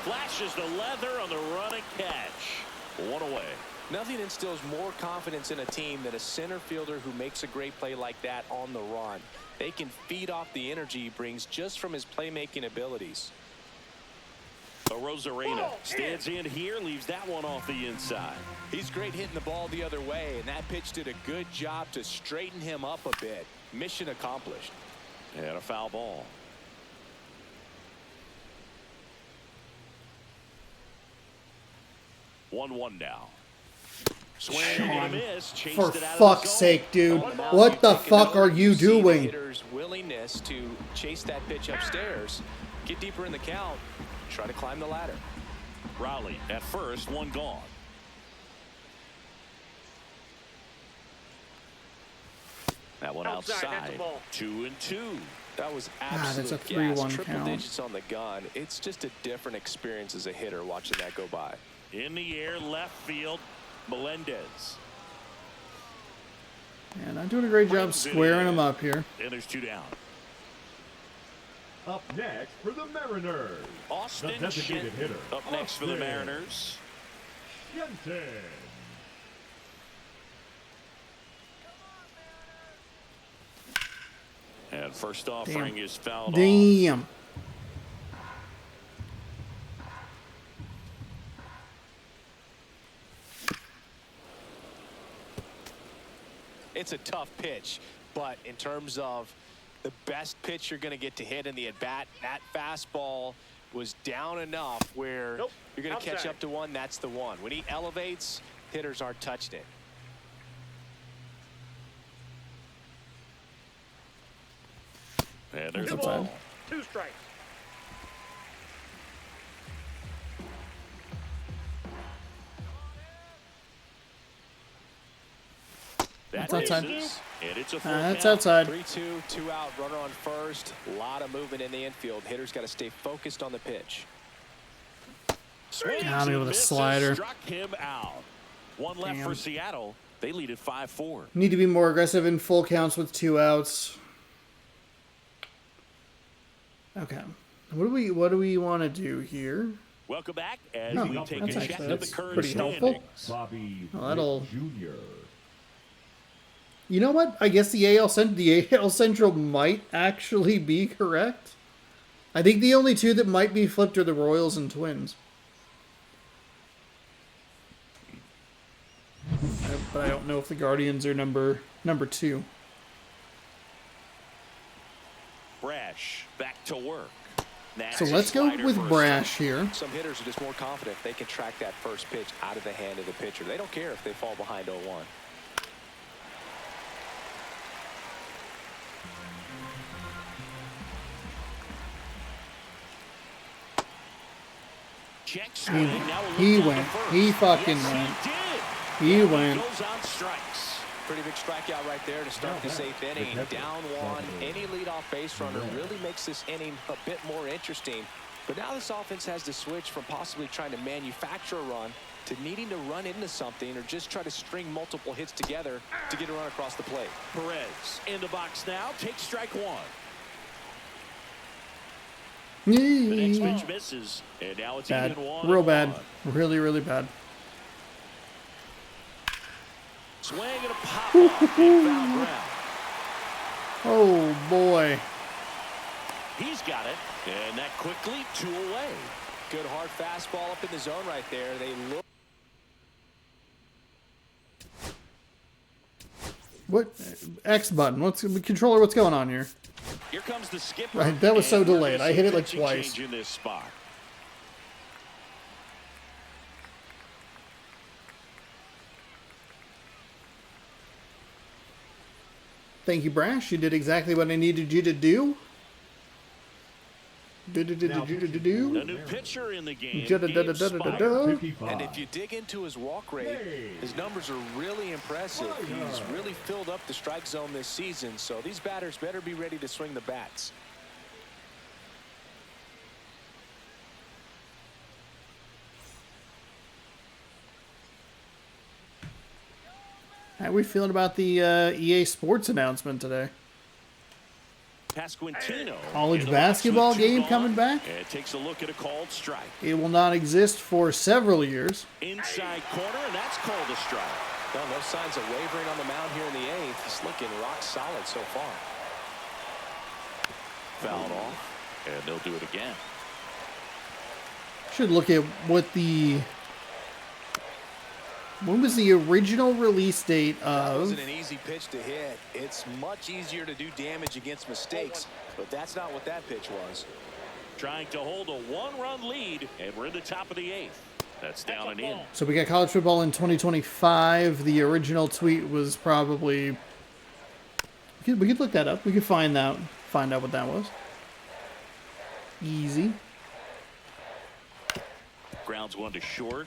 S2: Flashes the leather on the running catch. One away.
S3: Nothing instills more confidence in a team than a center fielder who makes a great play like that on the run. They can feed off the energy he brings just from his playmaking abilities.
S2: Rosarena stands in here, leaves that one off the inside.
S3: He's great hitting the ball the other way, and that pitch did a good job to straighten him up a bit. Mission accomplished.
S2: And a foul ball. One now. Swing and a miss.
S1: For fuck's sake, dude. What the fuck are you doing?
S3: Hitter's willingness to chase that pitch upstairs, get deeper in the count, try to climb the ladder.
S2: Rowley at first, one gone. That one outside. 2-2.
S3: That was
S1: that's
S3: absolute
S1: a
S3: gas.
S1: 3-1
S3: Triple
S1: count.
S3: digits on the gun. It's just a different experience as a hitter watching that go by.
S2: In the air, left field, Melendez.
S1: And I'm doing a great job squaring him up here.
S2: And there's two down.
S4: Up next for the Mariners.
S2: Austin
S4: the designated hitter.
S2: Up next for the Mariners.
S4: Shenton.
S2: And first offering is fouled off.
S1: Damn.
S3: It's a tough pitch, but in terms of the best pitch you're going to get to hit in the at-bat, that fastball was down enough where you're going to catch up to one. That's the one. When he elevates, hitters aren't touching it.
S2: And there's a
S1: outside.
S2: ball.
S5: 2 strikes.
S2: That
S1: That's outside.
S2: misses, and it's a full
S1: That's
S2: count.
S1: outside.
S3: 3-2, 2 out, runner on first. A lot of movement in the infield. Hitters got to stay focused on the pitch.
S2: Swings
S1: Got me
S2: and
S1: with a
S2: misses,
S1: slider.
S2: Struck him out. One left for Seattle. They lead at 5-4.
S1: Need to be more aggressive in full counts with 2 outs. Okay. What do we want to do here?
S2: Welcome back as
S1: No,
S2: we take a
S1: that's
S2: check
S1: actually-
S2: of the
S1: that's
S2: current
S1: pretty helpful.
S2: standings.
S4: Bobby
S1: Well, that'll-
S4: Witt Jr.
S1: You know what? I guess the AL Central might actually be correct. I think the only two that might be flipped are the Royals and Twins. But I don't know if the Guardians are number 2.
S2: Brash back to work.
S1: So let's go with Brash here.
S3: Some hitters are just more confident they can track that first pitch out of the hand of the pitcher. They don't care if they fall behind 0-1.
S2: Check swing. Now we'll look
S1: He
S2: down
S1: went.
S2: the first.
S1: He fucking
S2: Yes,
S1: went.
S2: He did.
S1: He went.
S2: Goes on strikes.
S3: Pretty big strikeout right there to start this 8th inning. Down 1. Any leadoff base runner really makes this inning a bit more interesting. But now this offense has to switch from possibly trying to manufacture a run to needing to run into something or just try to string multiple hits together to get a run across the plate.
S2: Perez in the box now. Takes strike one. The next pitch misses, and now it's
S1: Bad.
S2: even 1-1.
S1: Real bad. Really, really bad.
S2: Swing and a pop off in foul ground.
S1: Oh, boy.
S2: He's got it, and that quickly 2 away.
S3: Good hard fastball up in the zone right there. They look.
S1: What? X button. Controller, what's going on here?
S2: Here comes the skipper.
S1: Right, that was so
S2: and we're
S1: delayed.
S2: gonna
S1: I hit
S2: see
S1: it like
S2: pitching
S1: twice.
S2: change in this spot.
S1: Thank you, Brash. You did exactly what I needed you to do.
S2: The new pitcher in the game. Gabe Spike.
S3: And if you dig into his walk rate, his numbers are really impressive. He's really filled up the strike zone this season, so these batters better be ready to swing the bats.
S1: How are we feeling about the EA Sports announcement today?
S2: Pasquantino.
S1: College
S2: in the
S1: basketball
S2: box with 2
S1: game
S2: gone,
S1: coming back?
S2: and takes a look at a called strike.
S1: It will not exist for several years.
S2: Inside corner, and that's called a strike.
S3: Well, no signs of wavering on the mound here in the 8th. He's looking rock solid so far.
S2: Fouled off, and they'll do it again.
S1: Should look at what when was the original release date
S3: That
S1: of...
S3: wasn't an easy pitch to hit. It's much easier to do damage against mistakes, but that's not what that pitch was.
S2: Trying to hold a 1-run lead, and we're in the top of the 8th. That's down and in.
S1: So we got college football in 2025. The original tweet was probably... We could look that up. We could find out what that was. Easy.
S2: Grounds one to short.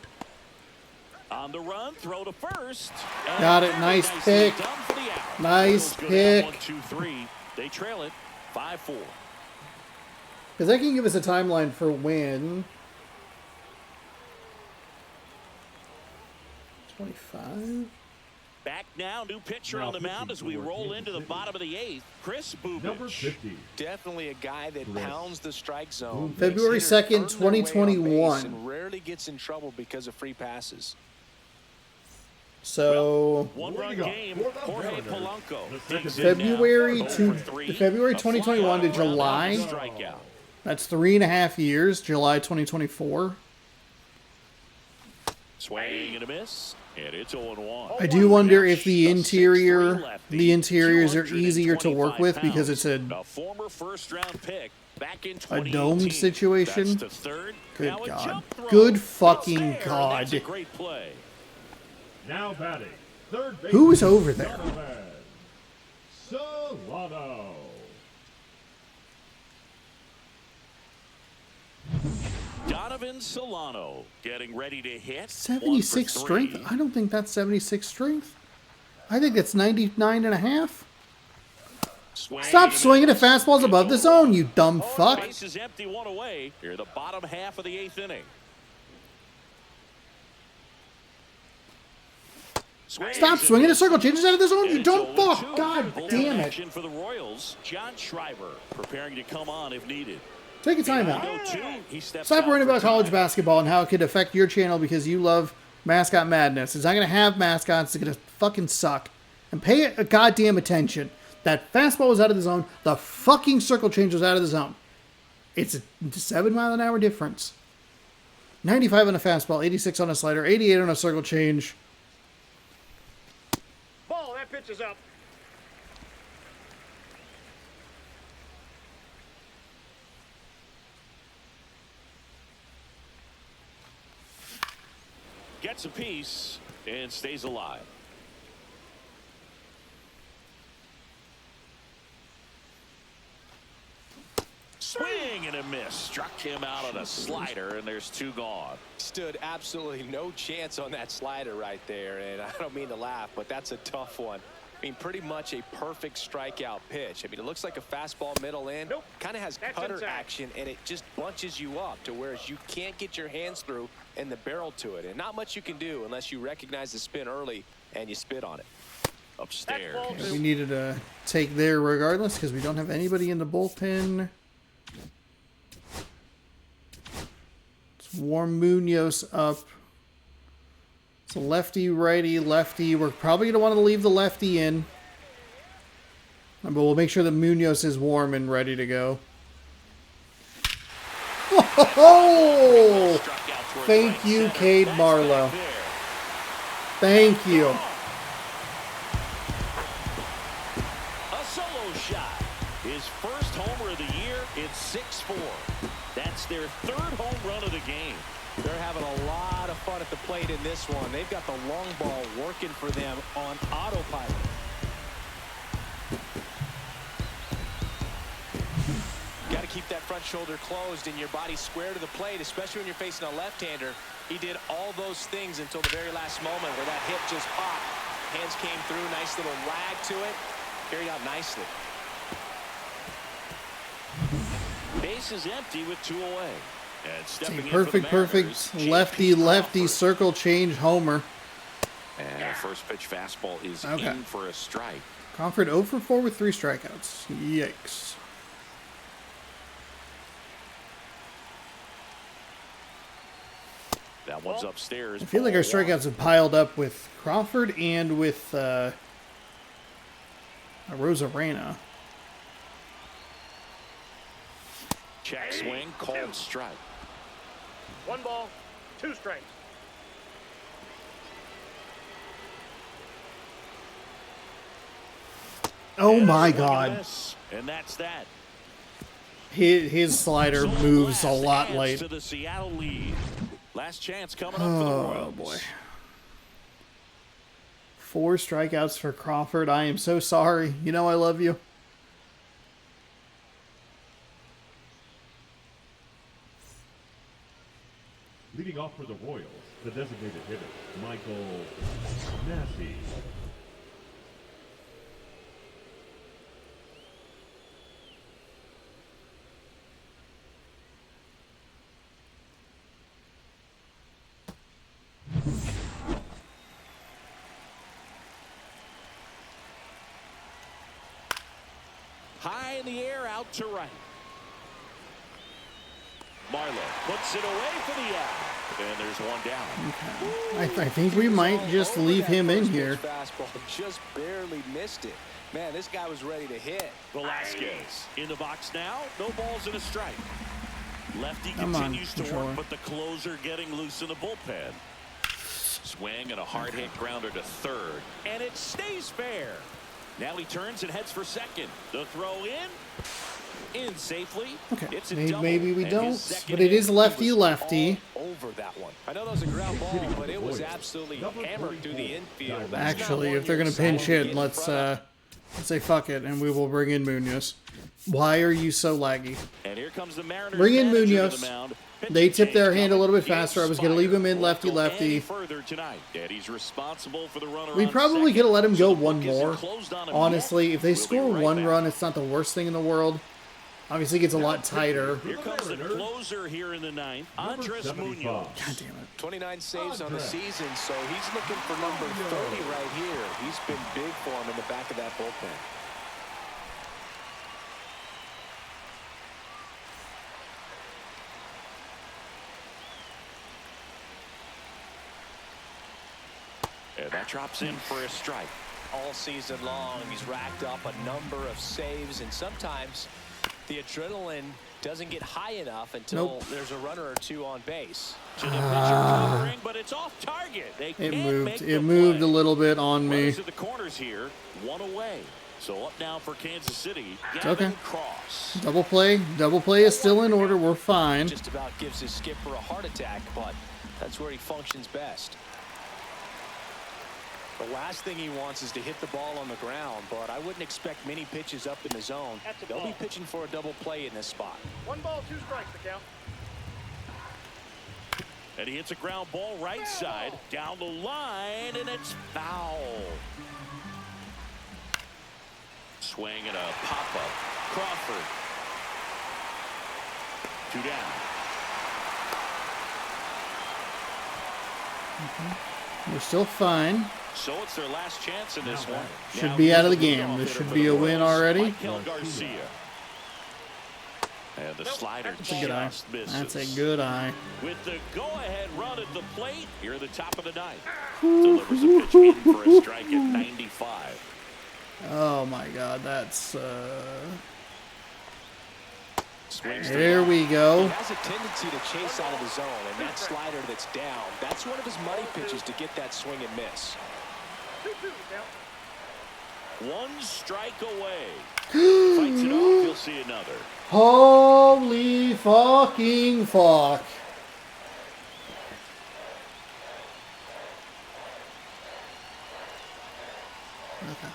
S2: On the run, throw to first.
S1: Got it. Nice pick. Nice pick.
S2: 1-2-3. They trail it 5-4.
S1: Because that can give us a timeline for when. 25.
S2: Back now, new pitcher on the mound as we roll into the bottom of the 8th. Chris
S4: Number
S2: Bubich.
S4: 50.
S3: Definitely a guy that pounds the strike zone.
S1: February
S3: Makes hitters
S1: 2nd,
S3: earn their way on base
S1: 2021.
S3: And rarely gets in trouble because of free passes.
S1: So
S2: 1-run game. Jorge Polanco. digs in
S1: February
S2: now.
S1: to
S2: 0 for 3.
S1: February
S2: A
S1: 2021 to
S2: fly ball
S1: July.
S2: around the strikeout.
S1: That's 3.5 years. July 2024.
S2: Swing and a miss. And it's 0-1.
S1: I do wonder if the
S2: A 6'3"
S1: interiors
S2: lefty,
S1: are easier to work with because it's a
S2: former first-round pick back in
S1: a
S2: 2018.
S1: domed situation.
S2: That's to third.
S1: Good
S2: Now a
S1: God.
S2: jump throw.
S1: Good fucking
S2: Fair, and That's a
S1: God.
S2: great play.
S4: Now batting. Third base.
S1: Who is over there?
S4: Solano.
S2: Donovan Solano getting ready to hit.
S1: 76
S2: 1 for 3.
S1: strength? I don't think that's 76 strength. I think that's 99 and a half.
S2: Swing
S1: Stop
S2: and
S1: swinging at
S2: miss.
S1: fastballs above the zone, you dumb fuck.
S2: Base is empty, 1 away. Here, the bottom half of the 8th inning.
S1: Stop swinging at circle changes out of the zone, you
S2: It's
S1: dumb
S2: 0-2.
S1: fuck. God
S2: Bullpen
S1: damn it.
S2: action for the Royals. John Schreiber preparing to come on if needed.
S1: Take a timeout.
S2: 0-2. He steps
S1: Stop
S2: out
S1: worrying
S2: for
S1: about college
S2: time.
S1: basketball and how it could affect your channel because you love mascot madness. It's not going to have mascots. It's going to fucking suck. And pay a goddamn attention. That fastball was out of the zone. The fucking circle change was out of the zone. It's a 7-mile-an-hour difference. 95 on a fastball, 86 on a slider, 88 on a circle change.
S5: Ball, that pitch is up.
S2: Gets a piece and stays alive. Swing and a miss. Struck him out on a slider, and there's 2 gone.
S3: Stood absolutely no chance on that slider right there. And I don't mean to laugh, but that's a tough one. I mean, pretty much a perfect strikeout pitch. I mean, it looks like a fastball middle in.
S5: Nope.
S3: Kind of has
S5: That's
S3: cutter
S5: inside.
S3: action, and it just bunches you up to whereas you can't get your hands through and the barrel to it. And not much you can do unless you recognize the spin early and you spit on it.
S2: Upstairs.
S5: That's ball
S1: We needed a take there regardless because we don't have anybody in the bullpen. Let's warm Munoz up. It's a lefty, righty, lefty. We're probably going to want to leave the lefty in. But we'll make sure that Munoz is warm and ready to go. Oh!
S2: Struck out towards
S1: Thank
S2: right
S1: you,
S2: center.
S1: Cade
S2: That's
S1: Marlowe.
S2: back there.
S1: Thank you.
S2: A solo shot. His first homer of the year. It's 6-4. That's their third home run of the game.
S3: They're having a lot of fun at the plate in this one. They've got the long ball working for them on autopilot. Got to keep that front shoulder closed and your body square to the plate, especially when you're facing a left-hander. He did all those things until the very last moment where that hip just popped. Hands came through, nice little lag to it. Carried out nicely.
S2: Base is empty with 2 away. And stepping in for the
S1: Perfect,
S2: Mariners,
S1: perfect lefty,
S2: J.P.
S1: lefty
S2: Crawford.
S1: circle change homer.
S2: And a first pitch fastball is
S1: Okay.
S2: in for a strike.
S1: Crawford 0 for 4 with 3 strikeouts. Yikes.
S2: That one's upstairs.
S1: I feel like our
S2: Ball one.
S1: strikeouts have piled up with Crawford and with Rosarena.
S2: Check swing, called strike.
S5: 1 ball, 2 strikes.
S1: Oh my
S2: Swing and
S1: God.
S2: miss. And that's that.
S1: His slider
S2: So
S1: moves a
S2: last
S1: lot
S2: adds
S1: late.
S2: to the Seattle lead. Last chance coming up for the
S1: Oh
S2: Royals.
S1: boy. 4 strikeouts for Crawford. I am so sorry. You know I love you.
S4: Leading off for the Royals, the designated hitter, Michael Massey.
S2: High in the air, out to right. Marlowe puts it away for the out. And there's one down.
S1: I think we might just
S3: Over
S1: leave
S3: that
S1: him in
S3: first
S1: here.
S3: pitch Fastball just barely missed it. Man, this guy was ready to hit.
S2: Velasquez in the box now. No balls and a strike. Lefty
S1: Come on,
S2: continues to
S1: controller.
S2: work, but the closer getting loose in the bullpen. Swing and a hard hit grounder to third. And it stays fair. Now he turns and heads for second. The throw in safely.
S1: Okay,
S2: It's a
S1: maybe,
S2: double,
S1: maybe we
S2: and his
S1: don't,
S2: second
S1: but it
S2: hit
S1: is lefty
S3: He was
S1: lefty.
S3: all over that one. I know that was a ground ball, but it was absolutely hammered through the infield. That's not
S1: Actually,
S3: one
S1: if they're
S3: you're
S1: gonna pinch
S3: excited to
S1: hit,
S3: get in
S1: let's
S3: front of.
S1: say fuck it, and we will bring in Munoz. Why are you so laggy?
S2: And here comes the Mariners.
S1: Bring in
S2: manager to
S1: Munoz.
S2: the mound.
S1: They tip their
S2: Pitching
S1: hand a little bit
S2: change
S1: faster. I was gonna leave him in
S2: Won't go
S1: lefty.
S2: any further tonight. And he's responsible for the runner
S1: We
S2: on
S1: probably
S2: second.
S1: could have let him go
S2: So the
S1: one
S2: book isn't
S1: more.
S2: closed on him
S1: Honestly,
S2: yet.
S1: if they
S2: We'll be
S1: score
S2: right
S1: one
S2: back.
S1: run, it's not the worst thing in the world. Obviously, it gets a lot tighter.
S2: Here comes the closer here in the ninth, Andres
S4: 75.
S2: Munoz.
S1: God damn it.
S3: 29 saves on the
S4: Andres.
S3: season, so he's looking for number 30 right here. He's been big for him in the back of that bullpen.
S2: And that drops in for a strike.
S3: All season long, he's racked up a number of saves, and sometimes the adrenaline doesn't get high enough until
S1: Nope.
S3: there's a runner or two on base.
S2: To the pitcher covering, but it's off target. They
S1: It
S2: can't
S1: moved.
S2: make
S1: It
S2: the
S1: moved
S2: play.
S1: a little bit on me.
S2: Runners at the corners here, one away. So up now for Kansas City.
S1: okay.
S2: Gavin Cross.
S1: Double play. Double play is still in order. We're fine.
S3: Just about gives his skipper a heart attack, but that's where he functions best. The last thing he wants is to hit the ball on the ground, but I wouldn't expect many pitches up in the zone.
S5: That's a
S3: They'll be
S5: ball.
S3: pitching for a double play in this spot.
S5: 1 ball, 2 strikes to count.
S2: And he hits a ground ball right side, down the line, and it's foul. swing and a pop-up. Crawford. 2 down.
S1: We're still fine.
S2: So it's their last chance in this one.
S1: Should be out of the game. This should be a win already.
S2: Michael Garcia. And the slider
S1: That's a good eye.
S2: just misses.
S1: That's a good eye.
S2: With the go-ahead run at the plate, here at the top of the ninth. Delivers a pitch in for a strike at 95.
S1: Oh my God, that's
S2: Swings
S1: there we
S3: He
S1: go.
S3: has a tendency to chase out of the zone, and that slider that's down, that's one of his money pitches to get that swing and miss.
S5: 2-2 the count.
S2: 1 strike away. Fights it off, he'll see another.
S1: Holy fucking fuck. Okay.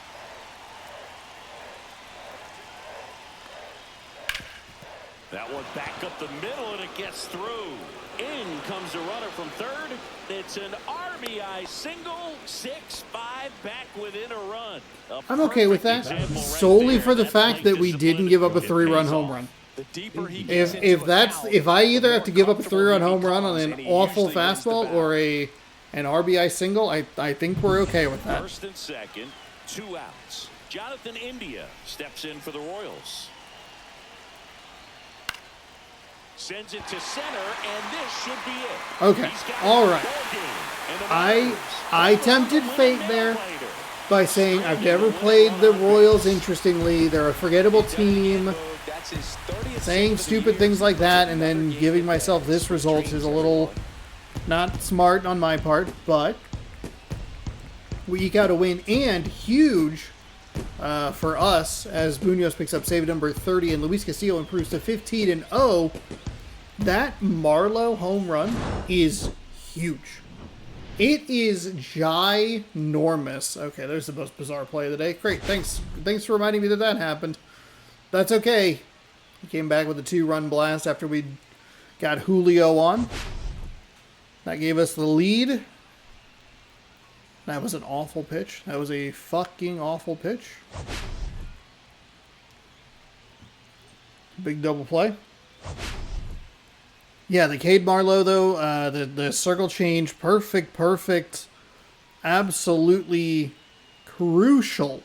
S2: That one back up the middle, and it gets through. In comes a runner from third. It's an RBI single, 6-5 back within a run.
S1: I'm okay with that, solely for the fact that we didn't give up a 3-run home run.
S3: The deeper he gets
S1: If I either have to give up a 3-run home run on an awful fastball or an RBI single, I think we're okay with that.
S2: First and second, 2 outs. Jonathan India steps in for the Royals. Sends it to center, and this should be it.
S1: Okay, all right. I tempted fate there by saying I've never played the Royals. Interestingly, they're a forgettable team. Saying stupid things like that and then giving myself this result is a little not smart on my part, but we eke out a win, and huge for us as Munoz picks up save number 30 and Luis Castillo improves to 15-0. That Marlowe home run is huge. It is ginormous. Okay, there's the most bizarre play of the day. Great, thanks for reminding me that happened. That's okay. He came back with a 2-run blast after we got Julio on. That gave us the lead. That was an awful pitch. That was a fucking awful pitch. Big double play. Yeah, the Cade Marlowe, though, the circle change, perfect, absolutely crucial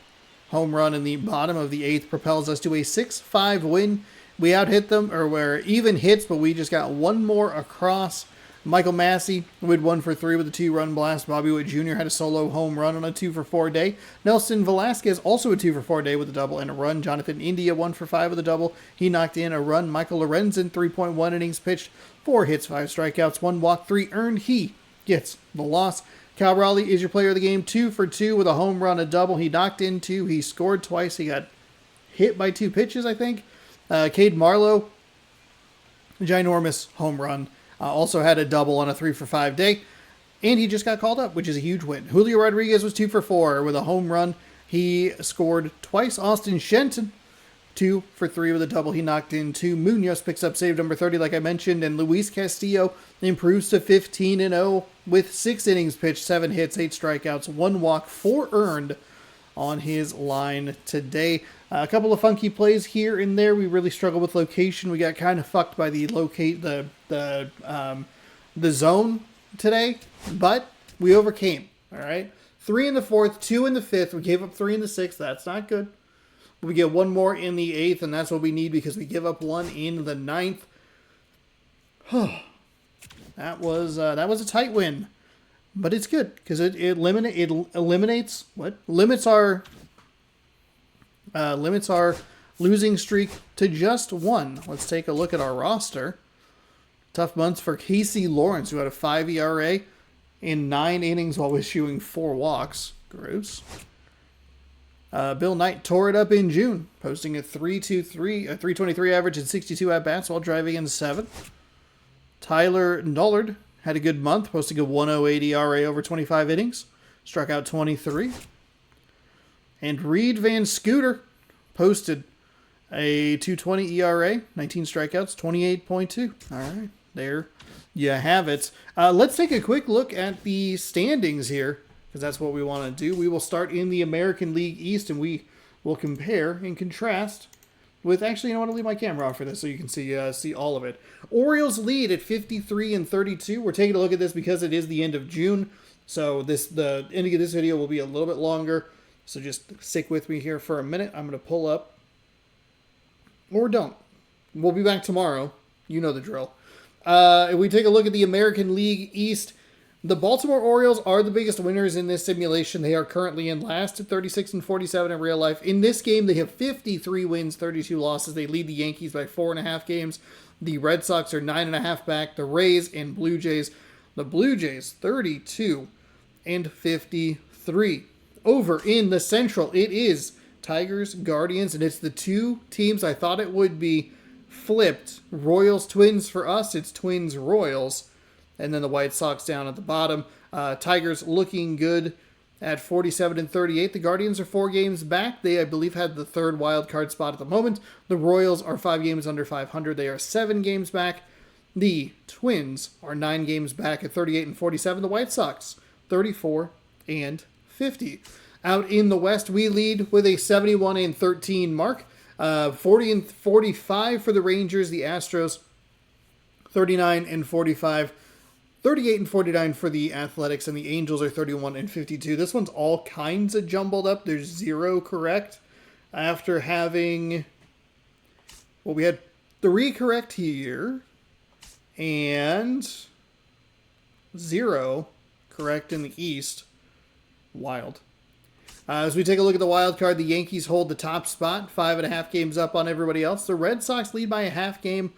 S1: home run in the bottom of the 8th propels us to a 6-5 win. We out-hit them, or we're even hits, but we just got one more across. Michael Massey would 1 for 3 with a 2-run blast. Bobby Witt Jr. had a solo home run on a 2 for 4 day. Nelson Velasquez also a 2 for 4 day with a double and a run. Jonathan India 1 for 5 with a double. He knocked in a run. Michael Lorenzen 3.1 innings pitched, 4 hits, 5 strikeouts, 1 walk, 3 earned. He gets the loss. Cal Raleigh is your player of the game, 2 for 2 with a home run, a double. He knocked in 2. He scored twice. He got hit by 2 pitches, I think. Cade Marlowe, ginormous home run. Also had a double on a 3 for 5 day. And he just got called up, which is a huge win. Julio Rodriguez was 2 for 4 with a home run. He scored twice. Austin Shenton, 2 for 3 with a double. He knocked in 2. Munoz picks up save number 30, like I mentioned. And Luis Castillo improves to 15-0 with 6 innings pitched, 7 hits, 8 strikeouts, 1 walk, 4 earned on his line today. A couple of funky plays here and there. We really struggled with location. We got kind of fucked by the zone today, but we overcame. All right, 3 in the 4th, 2 in the 5th. We gave up 3 in the 6th. That's not good. We get 1 more in the 8th, and that's what we need because we give up 1 in the 9th. That was a tight win, but it's good because it limits our losing streak to just 1. Let's take a look at our roster. Tough months for Casey Lawrence, who had a 5 ERA in 9 innings while issuing 4 walks. Gross. Bill Knight tore it up in June, posting a 323 average and 62 at-bats while driving in 7. Tyler Nollard had a good month, posting a 108 ERA over 25 innings. Struck out 23. And Reed Van Scooter posted a 2.20 ERA, 19 strikeouts, 28.2. All right, there you have it. Let's take a quick look at the standings here, because that's what we want to do. We will start in the American League East, and we we'll compare and contrast with, actually, you know what, I'll leave my camera off for this so you can see all of it. Orioles lead at 53-32. We're taking a look at this because it is the end of June. So the ending of this video will be a little bit longer. So just stick with me here for a minute. I'm going to pull up. Or don't. We'll be back tomorrow. You know the drill. If we take a look at the American League East, the Baltimore Orioles are the biggest winners in this simulation. They are currently in last at 36-47 in real life. In this game, they have 53 wins, 32 losses. They lead the Yankees by 4.5 games. The Red Sox are 9.5 back. The Rays and Blue Jays. The Blue Jays, 32-53. Over in the Central, it is Tigers, Guardians, and it's the two teams I thought it would be flipped. Royals, Twins for us. It's Twins, Royals. And then the White Sox down at the bottom. Tigers looking good at 47-38. The Guardians are 4 games back. They, I believe, had the third wild card spot at the moment. The Royals are 5 games under 500. They are 7 games back. The Twins are 9 games back at 38-47. The White Sox, 34-50. Out in the West, we lead with a 71-13 mark. 40-45 for the Rangers. The Astros, 39-45. 38-49 for the Athletics, and the Angels are 31-52. This one's all kinds of jumbled up. There's 0 correct after having, well, we had 3 correct here and 0 correct in the East. Wild. As we take a look at the wild card, the Yankees hold the top spot, 5.5 games up on everybody else. The Red Sox lead by a half game,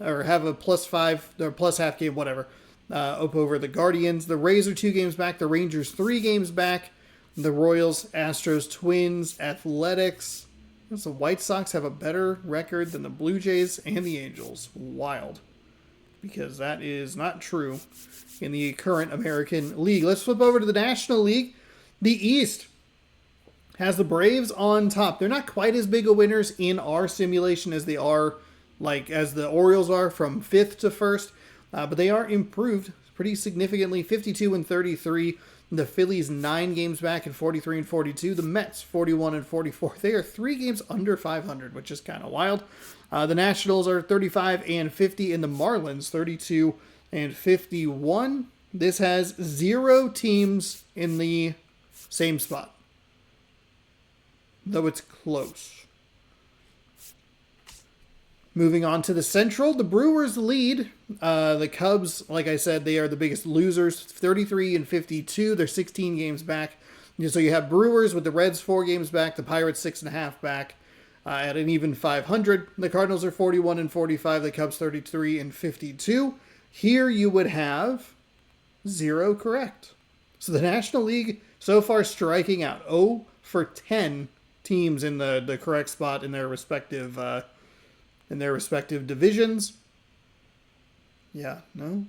S1: or have a +5 or plus half game, whatever. Up over the Guardians. The Rays are 2 games back. The Rangers 3 games back. The Royals, Astros, Twins, Athletics. The White Sox have a better record than the Blue Jays and the Angels. Wild. Because that is not true in the current American League. Let's flip over to the National League. The East has the Braves on top. They're not quite as big of winners in our simulation as they are, as the Orioles are from 5th to 1st. But they are improved pretty significantly, 52-33. The Phillies 9 games back at 43-42. The Mets 41-44. They are 3 games under 500, which is kind of wild. The Nationals are 35-50, and the Marlins 32-51. This has 0 teams in the same spot, though it's close. Moving on to the Central, the Brewers lead. The Cubs, like I said, they are the biggest losers, 33-52. They're 16 games back. So you have Brewers with the Reds 4 games back, the Pirates 6.5 back at an even 500. The Cardinals are 41-45. The Cubs 33-52. Here you would have 0 correct. So the National League so far striking out 0 for 10 teams in the correct spot in their respective divisions. Yeah, no.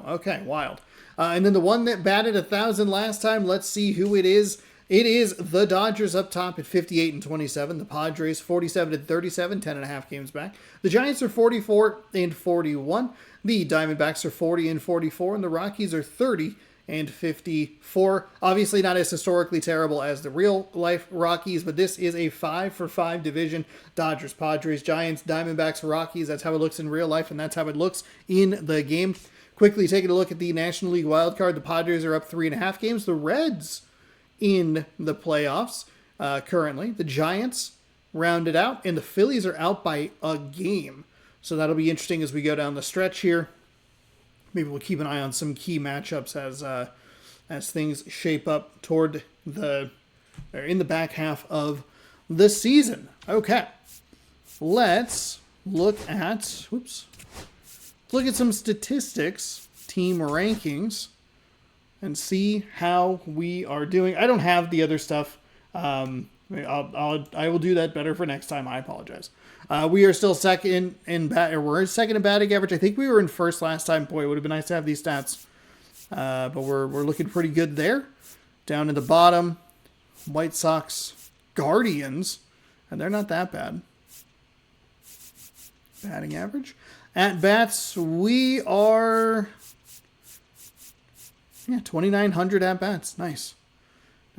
S1: Okay, wild. And then the one that batted 1,000 last time, let's see who it is. It is the Dodgers up top at 58-27. The Padres 47-37, 10.5 games back. The Giants are 44-41. The Diamondbacks are 40-44, and the Rockies are 30-54. Obviously not as historically terrible as the real-life Rockies, but this is a 5-for-5 division. Dodgers, Padres, Giants, Diamondbacks, Rockies. That's how it looks in real life, and that's how it looks in the game. Quickly taking a look at the National League wildcard. The Padres are up 3.5 games. The Reds in the playoffs currently. The Giants rounded out, and the Phillies are out by a game. So that'll be interesting as we go down the stretch here. Maybe we'll keep an eye on some key matchups as things shape up toward in the back half of the season. Okay, let's look at some statistics, team rankings, and see how we are doing. I don't have the other stuff. I will do that better for next time. I apologize. We are still second we're second in batting average. I think we were in first last time. Boy, it would have been nice to have these stats. But we're looking pretty good there. Down in the bottom, White Sox, Guardians, and they're not that bad. Batting average. At bats, we are 2,900 at bats. Nice.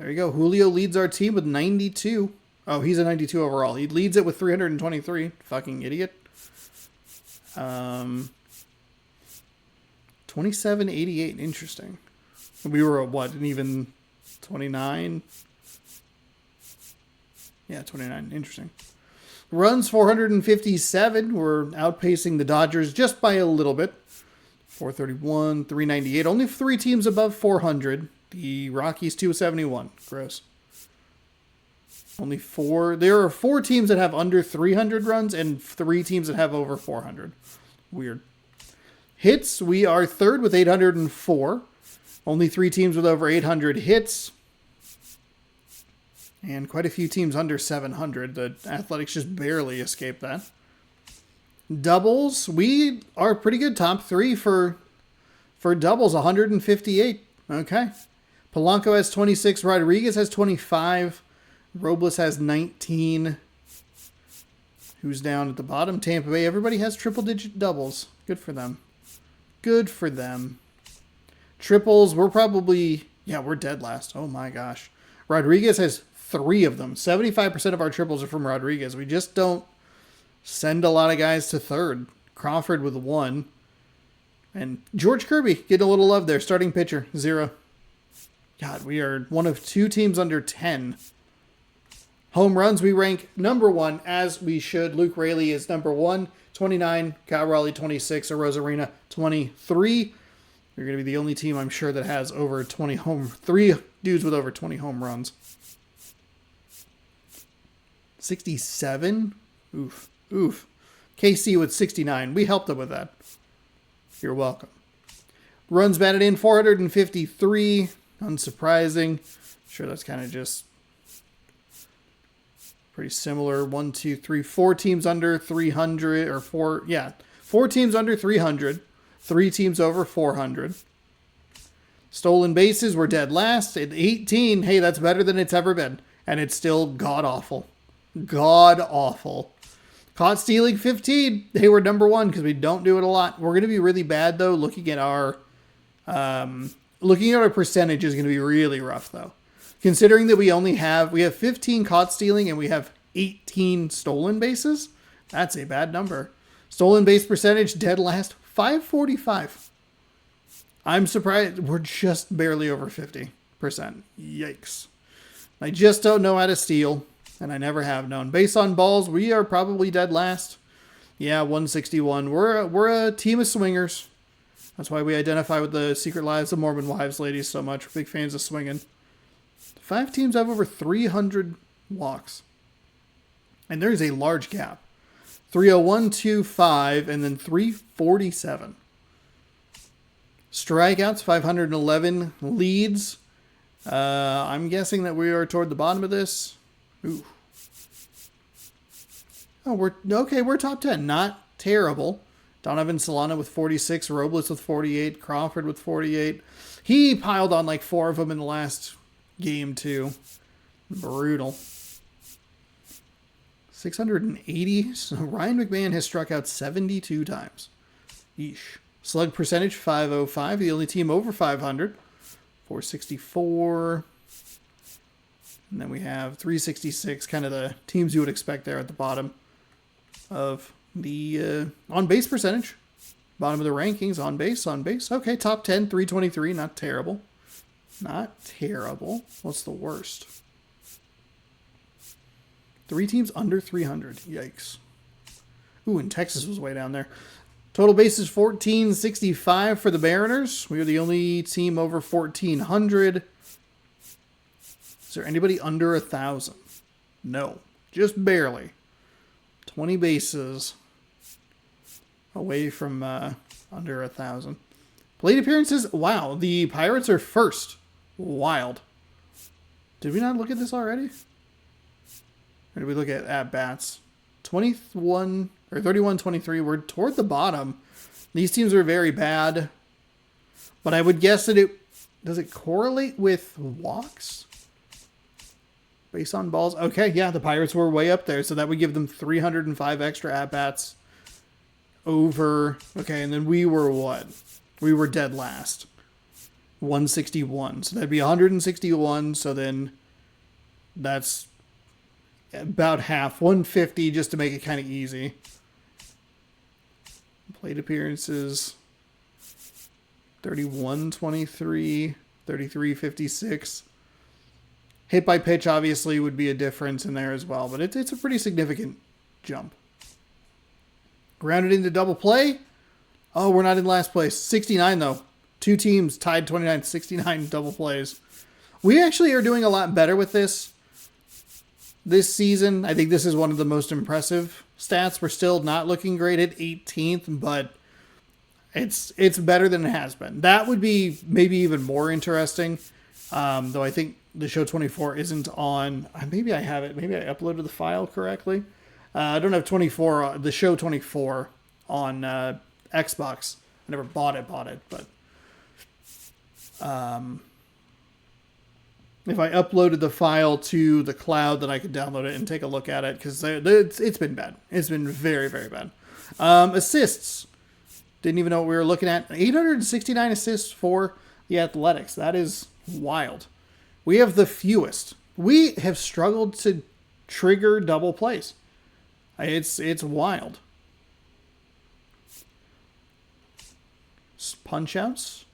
S1: There you go. Julio leads our team with 92. Oh, he's a 92 overall. He leads it with 323. Fucking idiot. 2788. Interesting. We were at what? An even 29? Yeah, 29. Interesting. Runs 457. We're outpacing the Dodgers just by a little bit. 431, 398. Only 3 teams above 400. The Rockies 271. Gross. Only 4. There are 4 teams that have under 300 runs and 3 teams that have over 400. Weird. Hits, we are third with 804. Only 3 teams with over 800 hits. And quite a few teams under 700. The Athletics just barely escaped that. Doubles, we are pretty good. Top 3 for doubles, 158. Okay. Polanco has 26. Rodriguez has 25. Robles has 19. Who's down at the bottom? Tampa Bay. Everybody has triple-digit doubles. Good for them. Good for them. Triples, we're probably... Yeah, we're dead last. Oh my gosh. Rodriguez has 3 of them. 75% of our triples are from Rodriguez. We just don't send a lot of guys to third. Crawford with 1. And George Kirby getting a little love there. Starting pitcher, 0. God, we are one of 2 teams under 10. Home runs, we rank number 1, as we should. Luke Raley is number 1, 29. Kyle Raleigh, 26. Arozarena, 23. You're going to be the only team, I'm sure, that has over 20 3 dudes with over 20 home runs. 67? Oof. Oof. KC with 69. We helped them with that. You're welcome. Runs batted in, 453. Unsurprising. Sure, that's kind of just pretty similar. 1, 2, 3, 4 teams under 300, or 4, yeah. 4 teams under 300. 3 teams over 400. Stolen bases, we're dead last. At 18, hey, that's better than it's ever been. And it's still god-awful. God-awful. Caught stealing, 15. Hey, we're number 1 because we don't do it a lot. We're going to be really bad, though. Looking at our percentage is going to be really rough, though. Considering that we have 15 caught stealing and we have 18 stolen bases, that's a bad number. Stolen base percentage, dead last, 545. I'm surprised. We're just barely over 50%. Yikes. I just don't know how to steal, and I never have known. Base on balls, we are probably dead last. Yeah, 161. We're a team of swingers. That's why we identify with the Secret Lives of Mormon Wives ladies so much. We're big fans of swinging. 5 teams have over 300 walks. And there's a large gap. 301.25 and then 347. Strikeouts, 511. Leads. I'm guessing that we are toward the bottom of this. Ooh. Oh, we're top 10. Not terrible. Donovan Solano with 46. Robles with 48. Crawford with 48. He piled on like 4 of them in the last game, too. Brutal. 680. So Ryan McMahon has struck out 72 times. Yeesh. Slug percentage, 505. The only team over 500. 464. And then we have 366. Kind of the teams you would expect there at the bottom of the on-base percentage. Bottom of the rankings. On base. Okay, top 10, 323. Not terrible. Not terrible. What's the worst? 3 teams under 300. Yikes. Ooh, and Texas was way down there. Total bases 1465 for the Mariners. We are the only team over 1400. Is there anybody under 1,000? No. Just barely. 20 bases away from under 1,000. Plate appearances. Wow, the Pirates are first. Wild. Did we not look at this already? Or did we look at at-bats? 21 or 31-23. We're toward the bottom. These teams are very bad. But I would guess that does it correlate with walks? Based on balls? Okay, yeah, the Pirates were way up there. So that would give them 305 extra at-bats over. Okay, and then we were what? We were dead last. 161. So that'd be 161. So then that's about half. 150 just to make it kind of easy. Plate appearances. 31-23. 33-56. Hit by pitch obviously would be a difference in there as well. But it's a pretty significant jump. Grounded into double play. Oh, we're not in last place. 69, though. 2 teams tied 29, 69 double plays. We actually are doing a lot better with this season. I think this is one of the most impressive stats. We're still not looking great at 18th, but it's better than it has been. That would be maybe even more interesting, though I think the show 24 isn't on. Maybe I have it. Maybe I uploaded the file correctly. I don't have 24, the show 24 on Xbox. I never bought it, but if I uploaded the file to the cloud, then I could download it and take a look at it, because it's been bad. It's been very, very bad. Assists. Didn't even know what we were looking at. 869 assists for the Athletics. That is wild. We have the fewest. We have struggled to trigger double plays. It's wild. Punch outs.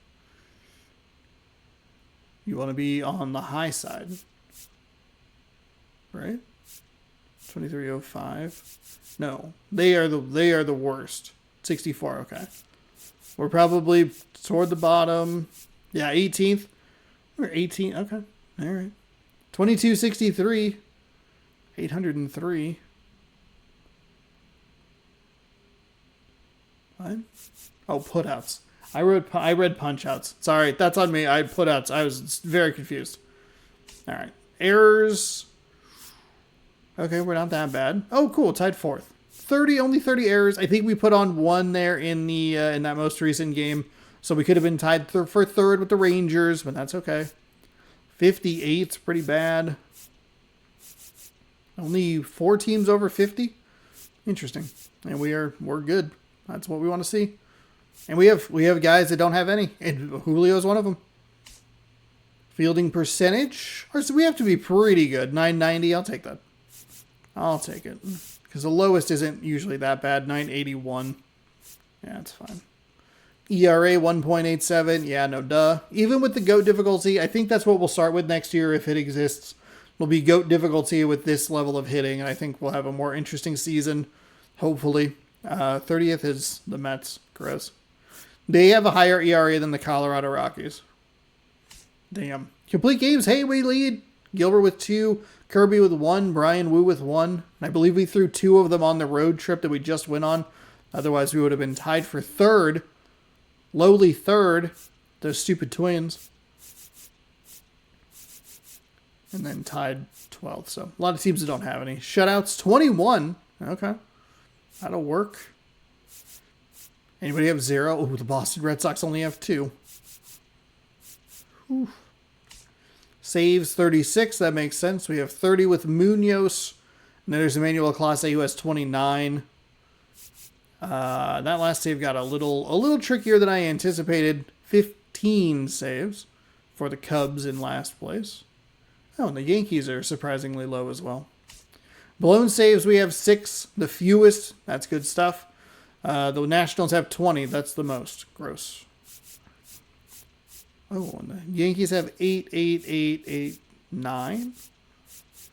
S1: You want to be on the high side, right? 2305. No, they are the worst. 64. Okay, we're probably toward the bottom. Yeah, 18th. We're 18. Okay, all right. 2263. 803. What? Oh, putouts. I read punch outs. Sorry, that's on me. I putouts. I was very confused. All right, errors. Okay, we're not that bad. Oh, cool. Tied 4th. Only 30 errors. I think we put on 1 there in the in that most recent game, so we could have been tied for 3rd with the Rangers, but that's okay. 58's pretty bad. Only 4 teams over 50. Interesting. And we're good. That's what we want to see. And we have guys that don't have any, and Julio's one of them. Fielding percentage, so we have to be pretty good. 990. I'll take that. I'll take it, because the lowest isn't usually that bad. 981. Yeah, that's fine. ERA 1.87. Yeah, no duh. Even with the GOAT difficulty, I think that's what we'll start with next year if it exists. Will be GOAT difficulty with this level of hitting, and I think we'll have a more interesting season, hopefully. 30th is the Mets. Gross. They have a higher ERA than the Colorado Rockies. Damn. Complete games. Hey, we lead. Gilbert with 2. Kirby with 1. Brian Wu with 1. And I believe we threw 2 of them on the road trip that we just went on. Otherwise, we would have been tied for 3rd. Lowly 3rd. Those stupid Twins. And then tied 12th. So a lot of teams that don't have any. Shutouts 21. Okay. That'll work. Anybody have 0? Oh, the Boston Red Sox only have 2. Whew. Saves 36. That makes sense. We have 30 with Munoz. And then there's Emmanuel Clase who has 29. That last save got a little trickier than I anticipated. 15 saves for the Cubs in last place. Oh, and the Yankees are surprisingly low as well. Blown saves, we have 6, the fewest. That's good stuff. The Nationals have 20. That's the most. Gross. Oh, and the Yankees have 8, 8, 8, 8, 9,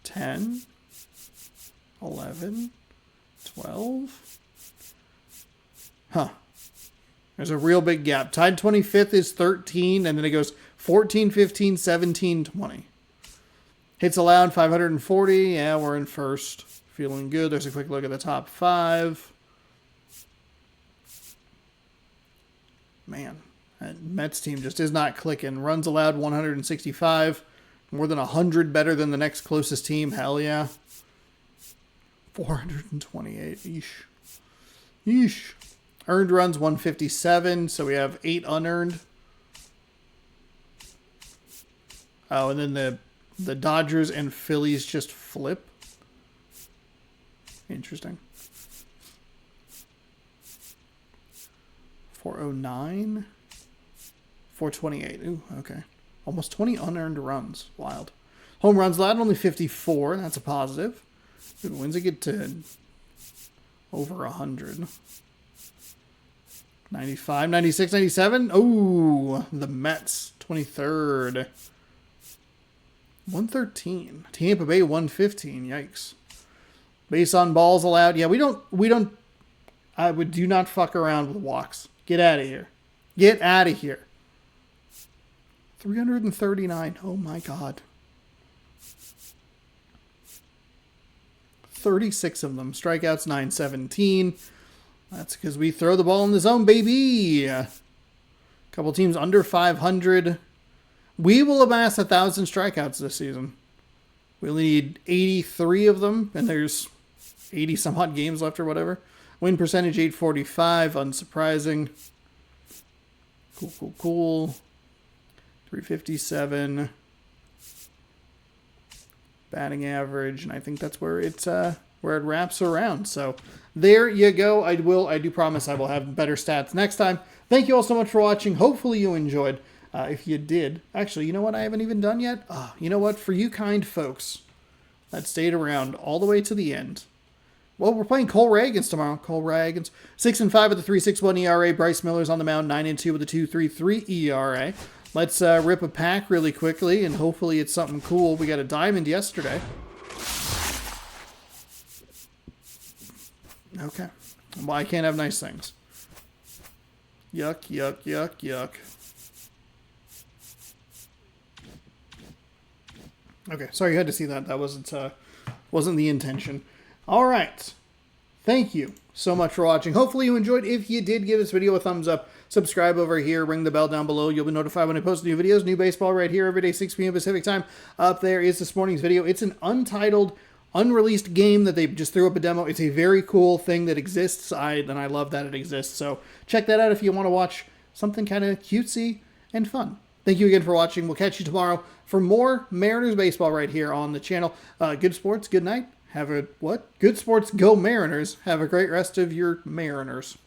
S1: 10, 11, 12. Huh. There's a real big gap. Tied 25th is 13, and then it goes 14, 15, 17, 20. Hits allowed 540. Yeah, we're in first. Feeling good. There's a quick look at the top 5. Man, that Mets team just is not clicking. Runs allowed 165. More than 100 better than the next closest team. Hell yeah. 428. Yeesh. Yeesh. Earned runs 157. So we have 8 unearned. Oh, and then the Dodgers and Phillies just flip. Interesting. 409. 428. Ooh, okay. Almost 20 unearned runs. Wild. Home runs allowed, only 54. That's a positive. Dude, when's it get to over 100? 95, 96, 97. Oh, the Mets, 23rd. 113. Tampa Bay, 115. Yikes. Base on balls allowed. Yeah, we don't. I would do not fuck around with walks. Get out of here. Get out of here. 339. Oh my God. 36 of them. Strikeouts 917. That's because we throw the ball in the zone, baby. Couple teams under 500. We will amass 1,000 strikeouts this season. We only need 83 of them, and there's 80 some odd games left or whatever. Win percentage 845, unsurprising. Cool. 357. Batting average, and I think that's where it's where it wraps around. So there you go. I do promise I will have better stats next time. Thank you all so much for watching. Hopefully you enjoyed. If you did, actually, you know what I haven't even done yet? You know what? For you kind folks that stayed around all the way to the end. Well, we're playing Cole Ragans tomorrow. Cole Ragans, 6-5 with a 3.61 ERA. Bryce Miller's on the mound, 9-2 with a 2.33 ERA. Let's rip a pack really quickly, and hopefully it's something cool. We got a diamond yesterday. Okay. Well, I can't have nice things. Yuck, yuck, yuck, yuck. Okay, sorry you had to see that. That wasn't the intention. All right. Thank you so much for watching. Hopefully you enjoyed. If you did, give this video a thumbs up. Subscribe over here. Ring the bell down below. You'll be notified when I post new videos. New baseball right here every day, 6 p.m. Pacific time. Up there is this morning's video. It's an untitled, unreleased game that they just threw up a demo. It's a very cool thing that exists, and I love that it exists. So check that out if you want to watch something kind of cutesy and fun. Thank you again for watching. We'll catch you tomorrow for more Mariners baseball right here on the channel. Good sports, good night. Good sports, go Mariners. Have a great rest of your Mariners.